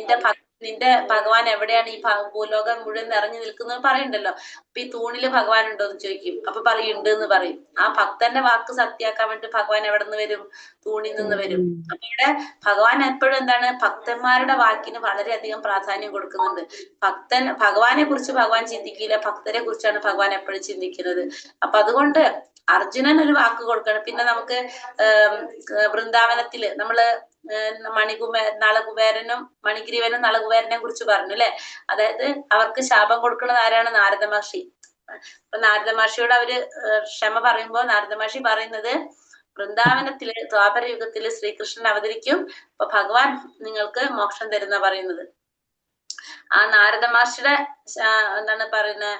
നിന്റെ ഭഗവാൻ എവിടെയാണ് ഈ ഭൂലോകം മുഴുവൻ നിറഞ്ഞു നിൽക്കുന്നത് പറയണ്ടല്ലോ. അപ്പൊ ഈ തൂണില് ഭഗവാൻ ഉണ്ടോ എന്ന് ചോദിക്കും. അപ്പൊ പറയും ഉണ്ട് എന്ന് പറയും. ആ ഭക്തന്റെ വാക്ക് സത്യാക്കാൻ വേണ്ടി ഭഗവാൻ എവിടെ നിന്ന് വരും? തൂണിൽ നിന്ന് വരും. അപ്പൊ ഇവിടെ ഭഗവാൻ എപ്പോഴും എന്താണ്? ഭക്തന്മാരുടെ വാക്കിന് വളരെയധികം പ്രാധാന്യം കൊടുക്കുന്നുണ്ട്. ഭഗവാനെ കുറിച്ച് ഭഗവാൻ ചിന്തിക്കില്ല, ഭക്തരെ കുറിച്ചാണ് ഭഗവാൻ എപ്പോഴും ചിന്തിക്കുന്നത്. അപ്പൊ അതുകൊണ്ട് അർജുനൻ ഒരു വാക്ക് കൊടുക്കണം. പിന്നെ നമുക്ക് വൃന്ദാവനത്തില് നമ്മള് നളകുബേരനും മണിഗ്രീവനും നളകുബേരനെ കുറിച്ച് പറഞ്ഞു അല്ലെ. അതായത് അവർക്ക് ശാപം കൊടുക്കുന്നത് ആരാണ്? നാരദ മഹർഷി. അപ്പൊ നാരദ മഹർഷിയോട് അവര് ക്ഷമ പറയുമ്പോ നാരദ മഹർഷി പറയുന്നത്, വൃന്ദാവനത്തില് ദ്വാപര യുഗത്തില് ശ്രീകൃഷ്ണൻ അവതരിക്കും, അപ്പൊ ഭഗവാൻ നിങ്ങൾക്ക് മോക്ഷം തരുന്ന പറയുന്നത്. ആ നാരദ മഹർഷിയുടെ എന്താണ് പറയുന്നത്?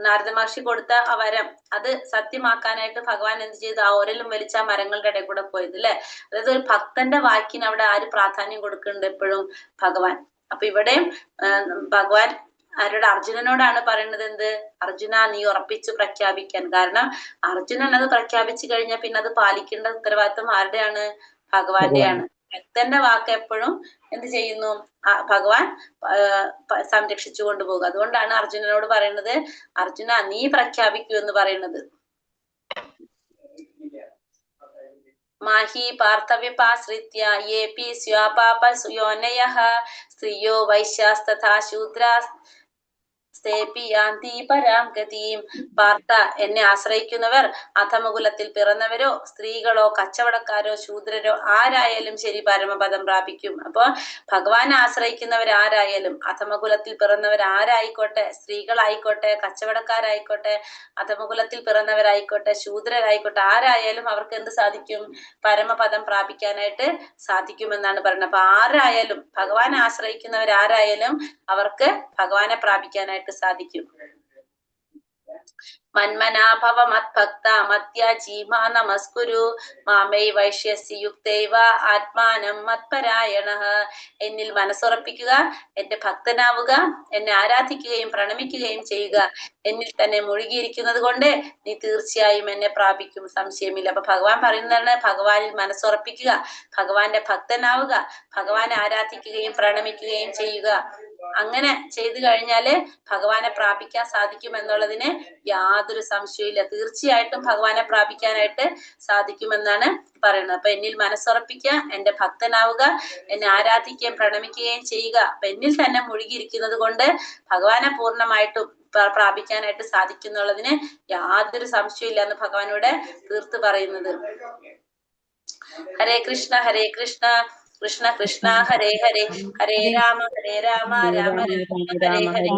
നാരദ മഹർഷി കൊടുത്ത ആ വരം അത് സത്യമാക്കാനായിട്ട് ഭഗവാൻ എന്ത് ചെയ്തു? ആ ഒരലും വലിച്ച ആ മരങ്ങളുടെ ഇടയിൽ കൂടെ പോയത് അല്ലെ. അതായത് ഒരു ഭക്തന്റെ വാക്കിന് അവിടെ ആര് പ്രാധാന്യം കൊടുക്കുന്നുണ്ട്? എപ്പോഴും ഭഗവാൻ. അപ്പൊ ഇവിടെയും ഭഗവാൻ ആരോട്? അർജുനനോടാണ് പറയുന്നത്. എന്ത്? അർജുന നീ ഉറപ്പിച്ചു പ്രഖ്യാപിക്കാൻ. കാരണം അർജുനൻ അത് പ്രഖ്യാപിച്ചു കഴിഞ്ഞാൽ പിന്നെ അത് പാലിക്കേണ്ട ഉത്തരവാദിത്വം ആരുടെയാണ്? ഭഗവാന്റെയാണ്. ഭക്തന്റെ വാക്ക് എപ്പോഴും എന്ത് ചെയ്യുന്നു? ഭഗവാൻ സംരക്ഷിച്ചു കൊണ്ടുപോകുക. അതുകൊണ്ടാണ് അർജുനനോട് പറയുന്നത്, അർജുന നീ പ്രഖ്യാപിക്കൂ എന്ന് പറയുന്നത്. മാഹി പാർത്ഥവ്യപാശ്രിത്യ യേപി സ്വാപാപയോനയഃ സ്ത്രിയോ വൈശ്യാസ്തഥാ ശൂദ്രാസ് പാർത്ഥ, എന്നെ ആശ്രയിക്കുന്നവർ അധമകുലത്തിൽ പിറന്നവരോ സ്ത്രീകളോ കച്ചവടക്കാരോ ശൂദ്രരോ ആരായാലും ശരി പരമപദം പ്രാപിക്കും. അപ്പൊ ഭഗവാനെ ആശ്രയിക്കുന്നവർ ആരായാലും, അധമകുലത്തിൽ പിറന്നവർ ആരായിക്കോട്ടെ, സ്ത്രീകളായിക്കോട്ടെ, കച്ചവടക്കാരായിക്കോട്ടെ, അധമകുലത്തിൽ പിറന്നവരായിക്കോട്ടെ, ശൂദ്രരായിക്കോട്ടെ, ആരായാലും അവർക്ക് എന്ത് സാധിക്കും? പരമപദം പ്രാപിക്കാനായിട്ട് സാധിക്കുമെന്നാണ് പറയുന്നത്. അപ്പൊ ആരായാലും, ഭഗവാനെ ആശ്രയിക്കുന്നവരാരായാലും അവർക്ക് ഭഗവാനെ പ്രാപിക്കാനായിട്ട് സാധിക്കും. മന്മനാഭവ മത്ഭക്ത മത്യാജീമാ നമസ്കുരു മാമൈ വൈശ്യസി യുക്തൈവ ആത്മാനം മത്പരായണഃ. എന്നിൽ മനസ്സുറപ്പിക്കുക, എന്റെ ഭക്തനാവുക, എന്നെ ആരാധിക്കുകയും പ്രണമിക്കുകയും ചെയ്യുക. എന്നിൽ തന്നെ മുഴുകിയിരിക്കുന്നത് കൊണ്ട് നീ തീർച്ചയായും എന്നെ പ്രാപിക്കും, സംശയമില്ല. അപ്പൊ ഭഗവാൻ പറയുന്നതാണ്, ഭഗവാനിൽ മനസ്സുറപ്പിക്കുക, ഭഗവാന്റെ ഭക്തനാവുക, ഭഗവാനെ ആരാധിക്കുകയും പ്രണമിക്കുകയും ചെയ്യുക. അങ്ങനെ ചെയ്തു കഴിഞ്ഞാല് ഭഗവാനെ പ്രാപിക്കാൻ സാധിക്കും എന്നുള്ളതിന് യാതൊരു സംശയമില്ല. തീർച്ചയായിട്ടും ഭഗവാനെ പ്രാപിക്കാനായിട്ട് സാധിക്കുമെന്നാണ് പറയുന്നത്. അപ്പൊ എന്നിൽ മനസ്സുറപ്പിക്കുക, എന്റെ ഭക്തനാവുക, എന്നെ ആരാധിക്കുകയും പ്രണമിക്കുകയും ചെയ്യുക. അപ്പൊ എന്നിൽ തന്നെ മുഴുകിയിരിക്കുന്നത് കൊണ്ട് ഭഗവാനെ പൂർണ്ണമായിട്ടും പ്രാപിക്കാനായിട്ട് സാധിക്കുന്നുള്ളതിന് യാതൊരു സംശയമില്ല എന്ന് ഭഗവാനോട് തീർത്ത് പറയുന്നത്. ഹരേ കൃഷ്ണ ഹരേ കൃഷ്ണ കൃഷ്ണ കൃഷ്ണ ഹരേ ഹരേ, ഹരേ രാമ രാമ രാമ ഹരേ ഹരേ.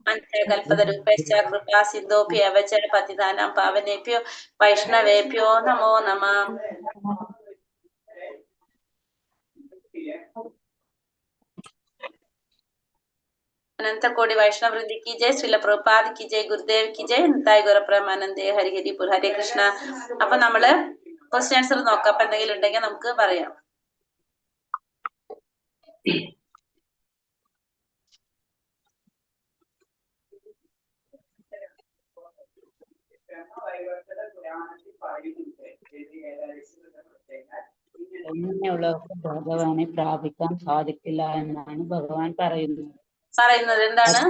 മന്ത്രകൽപതരുപശ്ച കൃപാ സിന്ധോഭ്യവ ച പതിതാനാം പാവനേഭ്യോ വൈഷ്ണവേഭ്യോ നമോ നമഃ. अनंत कोटि वैष्णव वृंद की जय, श्रील प्रभुपाद की जय, गुरुदेव की जय, निताय ഗുരുപ്രമാനന്ദേ. ഹരി ഹരി പുർ. ഹരേ കൃഷ്ണ. അപ്പൊ നമ്മള് ക്വസ്റ്റ്യൻ ആൻസർ നോക്കാം. അപ്പൊ എന്തെങ്കിലും ഉണ്ടെങ്കിൽ നമുക്ക് പറയാം. എങ്ങനെയുള്ളവർക്ക് ഭഗവാനെ പ്രാപിക്കാൻ സാധിക്കില്ല എന്നാണ് ഭഗവാൻ പറയുന്നത്. എന്താണ്?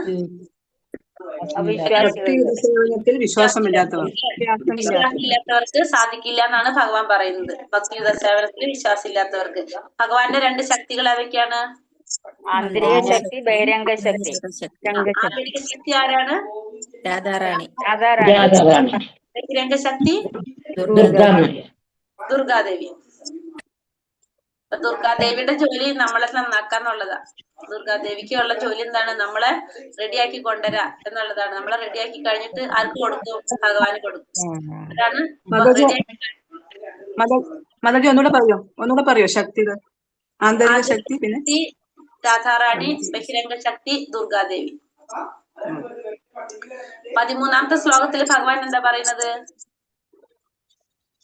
വിശ്വാസമില്ലാത്തവർക്ക് സാധിക്കില്ല എന്നാണ് ഭഗവാൻ പറയുന്നത്. ഭക്തിയുത സേവനത്തിൽ വിശ്വാസമില്ലാത്തവർക്ക്. ഭഗവാന്റെ രണ്ട് ശക്തികൾ ഏതൊക്കെയാണ്? ആന്തരിക ശക്തി, ബഹിരംഗ ശക്തി. ആന്തരിക ശക്തി ആരാണ്? രാധാറാണി. ബഹിരംഗ ശക്തി ദുർഗാദേവി. ദുർഗാദേവിയുടെ ജോലി നമ്മളെ നന്നാക്കാന്നുള്ളതാ. ദുർഗാദേവിക്ക് ഉള്ള ജോലി എന്താണ്? നമ്മളെ റെഡിയാക്കി കൊണ്ടുവരാ എന്നുള്ളതാണ്. നമ്മളെ റെഡിയാക്കി കഴിഞ്ഞിട്ട് ആർക്ക് കൊടുക്കും? ഭഗവാന് കൊടുക്കും. അതാണ് മാതാജി ഒന്നുകൂടെ പറയോ ശക്തികൾ? ആന്തരിക ശക്തി, പിന്നെ രാധാറാണി, ബഹിരംഗ ശക്തി ദുർഗാദേവി. 13ാമത്തെ ശ്ലോകത്തിൽ ഭഗവാൻ എന്താ പറയുന്നത്?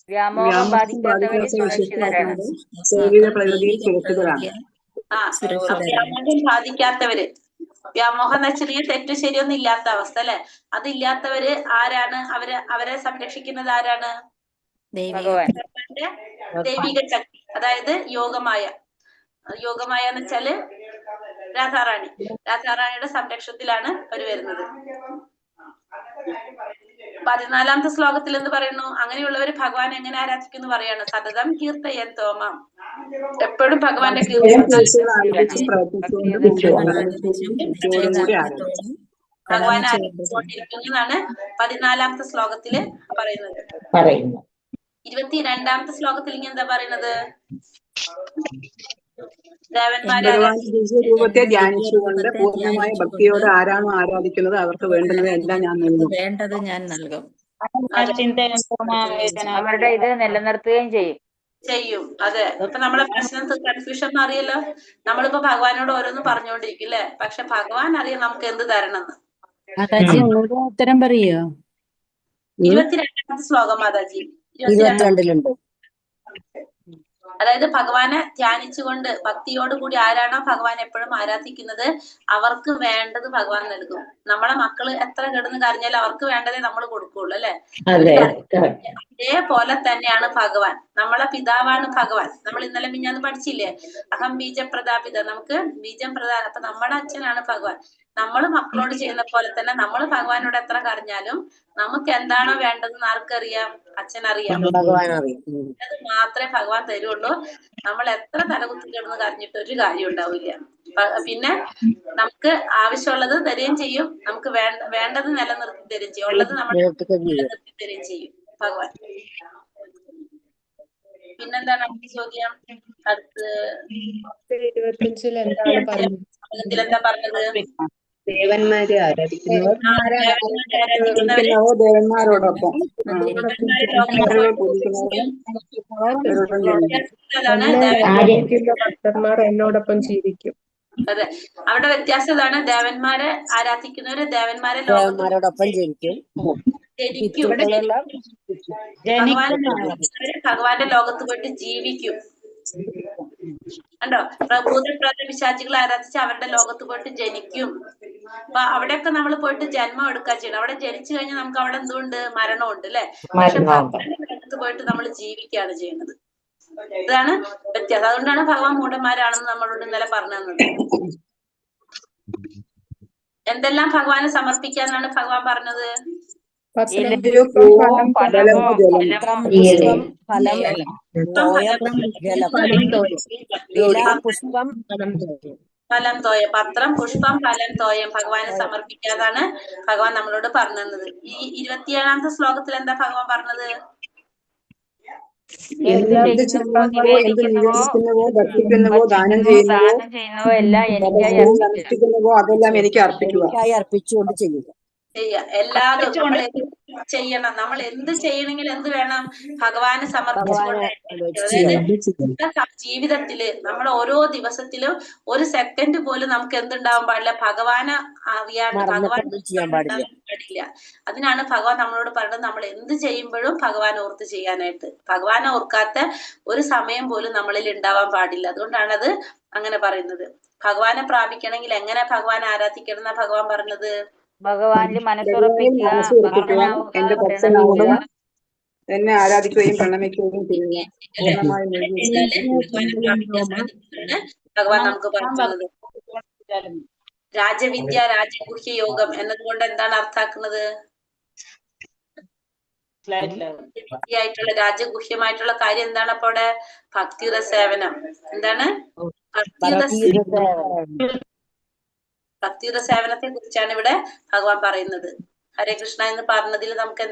വ്യാമോഹം ബാധിക്കാത്തവര് സുരക്ഷിതരാണ്. വ്യാമോഹം ബാധിക്കാത്തവര്, വ്യാമോഹം എന്ന് വെച്ചിട്ടുണ്ടെങ്കിൽ തെറ്റു ശരിയൊന്നും ഇല്ലാത്ത അവസ്ഥ അല്ലെ, അതില്ലാത്തവര് ആരാണ്? അവരെ സംരക്ഷിക്കുന്നത് ആരാണ്? ദൈവിക ശക്തി, അതായത് യോഗമായ. യോഗമായ എന്ന് വെച്ചാല് രാധാറാണി. രാധാറാണിയുടെ സംരക്ഷണത്തിലാണ് അവര് വരുന്നത്. 14ാമത്തെ ശ്ലോകത്തിൽ എന്ത് പറയുന്നു? അങ്ങനെയുള്ളവര് ഭഗവാൻ എങ്ങനെ ആരാധിക്കുന്നു പറയാണ്. സതതം കീർത്തയൻ തോമാം. എപ്പോഴും ഭഗവാന്റെ ഭഗവാൻ ആരാധിച്ചുകൊണ്ടിരിക്കുന്നതാണ് 14ാമത്തെ ശ്ലോകത്തില് പറയുന്നത്. 22ാമത്തെ ശ്ലോകത്തിൽ ഇനി എന്താ പറയുന്നത്? രൂപത്തെ ധ്യാനിച്ചുകൊണ്ട് പൂർണ്ണമായ ഭക്തിയോടെ ആരാണോ ആരാധിക്കുന്നത് അവർക്ക് വേണ്ടുന്നത് എല്ലാം ഞാൻ നൽകും. അവരുടെ ഇത് നിലനിർത്തുകയും ചെയ്യും. അതെ. ഇപ്പൊ നമ്മളെ പ്രശ്നം കൺഫ്യൂഷൻ എന്ന് അറിയല്ലോ. നമ്മളിപ്പോ ഭഗവാനോട് ഓരോന്ന് പറഞ്ഞുകൊണ്ടിരിക്കും അല്ലെ, പക്ഷെ ഭഗവാൻ അറിയാം നമുക്ക് എന്ത് തരണമെന്ന്. ഉത്തരം പറയോ? 22ാമത്തെ ശ്ലോകം മാതാജി. 22 അതായത് ഭഗവാനെ ധ്യാനിച്ചുകൊണ്ട് ഭക്തിയോടുകൂടി ആരാണോ ഭഗവാൻ എപ്പോഴും ആരാധിക്കുന്നത് അവർക്ക് വേണ്ടത് ഭഗവാൻ നൽകും. നമ്മളെ മക്കള് എത്ര കിടന്ന് കരഞ്ഞാലും അവർക്ക് വേണ്ടതേ നമ്മൾ കൊടുക്കുള്ളൂ അല്ലെ. അതേപോലെ തന്നെയാണ് ഭഗവാൻ. നമ്മളെ പിതാവാണ് ഭഗവാൻ. നമ്മൾ ഇന്നലെ മിഞ്ഞാന്ന് പഠിച്ചില്ലേ, അഹം ബീജപ്രദാപിത. നമുക്ക് ബീജം പ്രധാനം. അപ്പൊ നമ്മുടെ അച്ഛനാണ് ഭഗവാൻ. നമ്മൾ മക്കളോട് ചെയ്യുന്ന പോലെ തന്നെ നമ്മൾ ഭഗവാനോട് എത്ര കരഞ്ഞാലും നമുക്ക് എന്താണോ വേണ്ടതെന്ന് ആർക്കറിയാം? അച്ഛനറിയാം. അത് മാത്രമേ ഭഗവാൻ തരുള്ളൂ. നമ്മൾ എത്ര തലകുത്തി കിടന്ന് കരഞ്ഞിട്ട് ഒരു കാര്യം ഉണ്ടാവില്ല. പിന്നെ നമുക്ക് ആവശ്യമുള്ളത് തരുകയും ചെയ്യും, നമുക്ക് വേണ്ടത് നിലനിർത്തി തരുകയും ചെയ്യും, ഉള്ളത് നമ്മൾ നിലനിർത്തി തരുകയും ചെയ്യും ഭഗവാൻ. പിന്നെന്താണ് അടുത്ത ചോദ്യം? അടുത്ത് 25-ൽ എന്താണ് പറഞ്ഞത്? എന്താ പറഞ്ഞത്? ദേവന്മാരെ ആരാധിക്കുന്നവർ ആരാധിക്കുന്നവര് ദേവന്മാരോടൊപ്പം ഭക്തന്മാർ എന്നോടൊപ്പം ജീവിക്കും. അതെ, അവിടെ വ്യത്യാസം ഇതാണ്. ദേവന്മാരെ ആരാധിക്കുന്നവര് ദേവന്മാരെ ലോകത്തോടൊപ്പം ജനിക്കും. ഭഗവാന്റെ ലോകത്ത് പോയിട്ട് ജീവിക്കും. കണ്ടോ? ഭൂതപ്രേത പിശാചികളെ ആരാധിച്ച് അവരുടെ ലോകത്ത് പോയിട്ട് ജനിക്കും. അപ്പൊ അവിടെയൊക്കെ നമ്മൾ പോയിട്ട് ജന്മം എടുക്കുക ചെയ്യണം. അവിടെ ജനിച്ചു കഴിഞ്ഞാൽ നമുക്ക് അവിടെ എന്തുകൊണ്ട്? മരണമുണ്ട് അല്ലെ? പക്ഷെ ഭഗവാന്റെ ലോകത്ത് പോയിട്ട് നമ്മൾ ജീവിക്കുകയാണ് ചെയ്യുന്നത്. ഇതാണ് വ്യത്യാസം. അതുകൊണ്ടാണ് ഭഗവാൻ മൂഢന്മാരാണെന്ന് നമ്മളോട് ഇന്നലെ പറഞ്ഞു തന്നത്. എന്തെല്ലാം ഭഗവാന് സമർപ്പിക്കാന്നാണ് ഭഗവാൻ പറഞ്ഞത്? ഫലം തോയം, പത്രം, പുഷ്പം, ഫലം, തോയം ഭഗവാന് സമർപ്പിക്കാതാണ് ഭഗവാൻ നമ്മളോട് പറഞ്ഞു തന്നത്. ഈ 27ാമത്തെ ശ്ലോകത്തിൽ എന്താ ഭഗവാൻ പറഞ്ഞത്? നിവേദിക്കുന്നവോ ഭക്ഷിക്കുന്നവോ ദാനം ചെയ്യുന്നവോ എല്ലാം എനിക്കായി അനുഷ്ഠിക്കുന്നവോ അതെല്ലാം എനിക്ക് അർപ്പിച്ചുകൊണ്ട് ചെയ്യുക. എല്ലാതും നമ്മൾ ചെയ്യണം. നമ്മൾ എന്ത് ചെയ്യണമെങ്കിൽ എന്ത് വേണം? ഭഗവാന് സമർപ്പിച്ചുകൊണ്ട്. അതായത് ജീവിതത്തില് നമ്മൾ ഓരോ ദിവസത്തിലും ഒരു സെക്കൻഡ് പോലും നമുക്ക് എന്തുണ്ടാവാൻ പാടില്ല? ഭഗവാനെ അറിയാണ്ട് ഭഗവാൻ പാടില്ല. അതിനാണ് ഭഗവാൻ നമ്മളോട് പറയുന്നത് നമ്മൾ എന്ത് ചെയ്യുമ്പോഴും ഭഗവാൻ ഓർത്ത് ചെയ്യാനായിട്ട്. ഭഗവാനെ ഓർക്കാത്ത ഒരു സമയം പോലും നമ്മളിൽ ഉണ്ടാവാൻ പാടില്ല. അതുകൊണ്ടാണ് അത് അങ്ങനെ പറയുന്നത്. ഭഗവാനെ പ്രാപിക്കണമെങ്കിൽ എങ്ങനെ ഭഗവാനെ ആരാധിക്കണം എന്നാ ഭഗവാൻ പറഞ്ഞത്? ഭഗവാനിൽ മനസ്സുറപ്പിക്കുക, എന്റെ ഭക്തനാവുക, എന്നെ ആരാധിക്കുകയും പ്രണമിക്കുകയും ചെയ്യുക. ഭഗവാൻ നമുക്ക് പറഞ്ഞത് രാജവിദ്യ രാജഗുഹ്യ യോഗം എന്നതുകൊണ്ട് എന്താണ് അർത്ഥാക്കുന്നത്? വിദ്യയായിട്ടുള്ള രാജഗുഹ്യമായിട്ടുള്ള കാര്യം എന്താണ്? അപ്പൊ അവിടെ ഭക്തിയുടെ സേവനം. എന്താണ്? ഭക്തിയുടെ സേവനത്തെ കുറിച്ചാണ് ഇവിടെ ഭഗവാൻ പറയുന്നത്. ഹരേ കൃഷ്ണ എന്ന് പറഞ്ഞതിൽ നമുക്ക്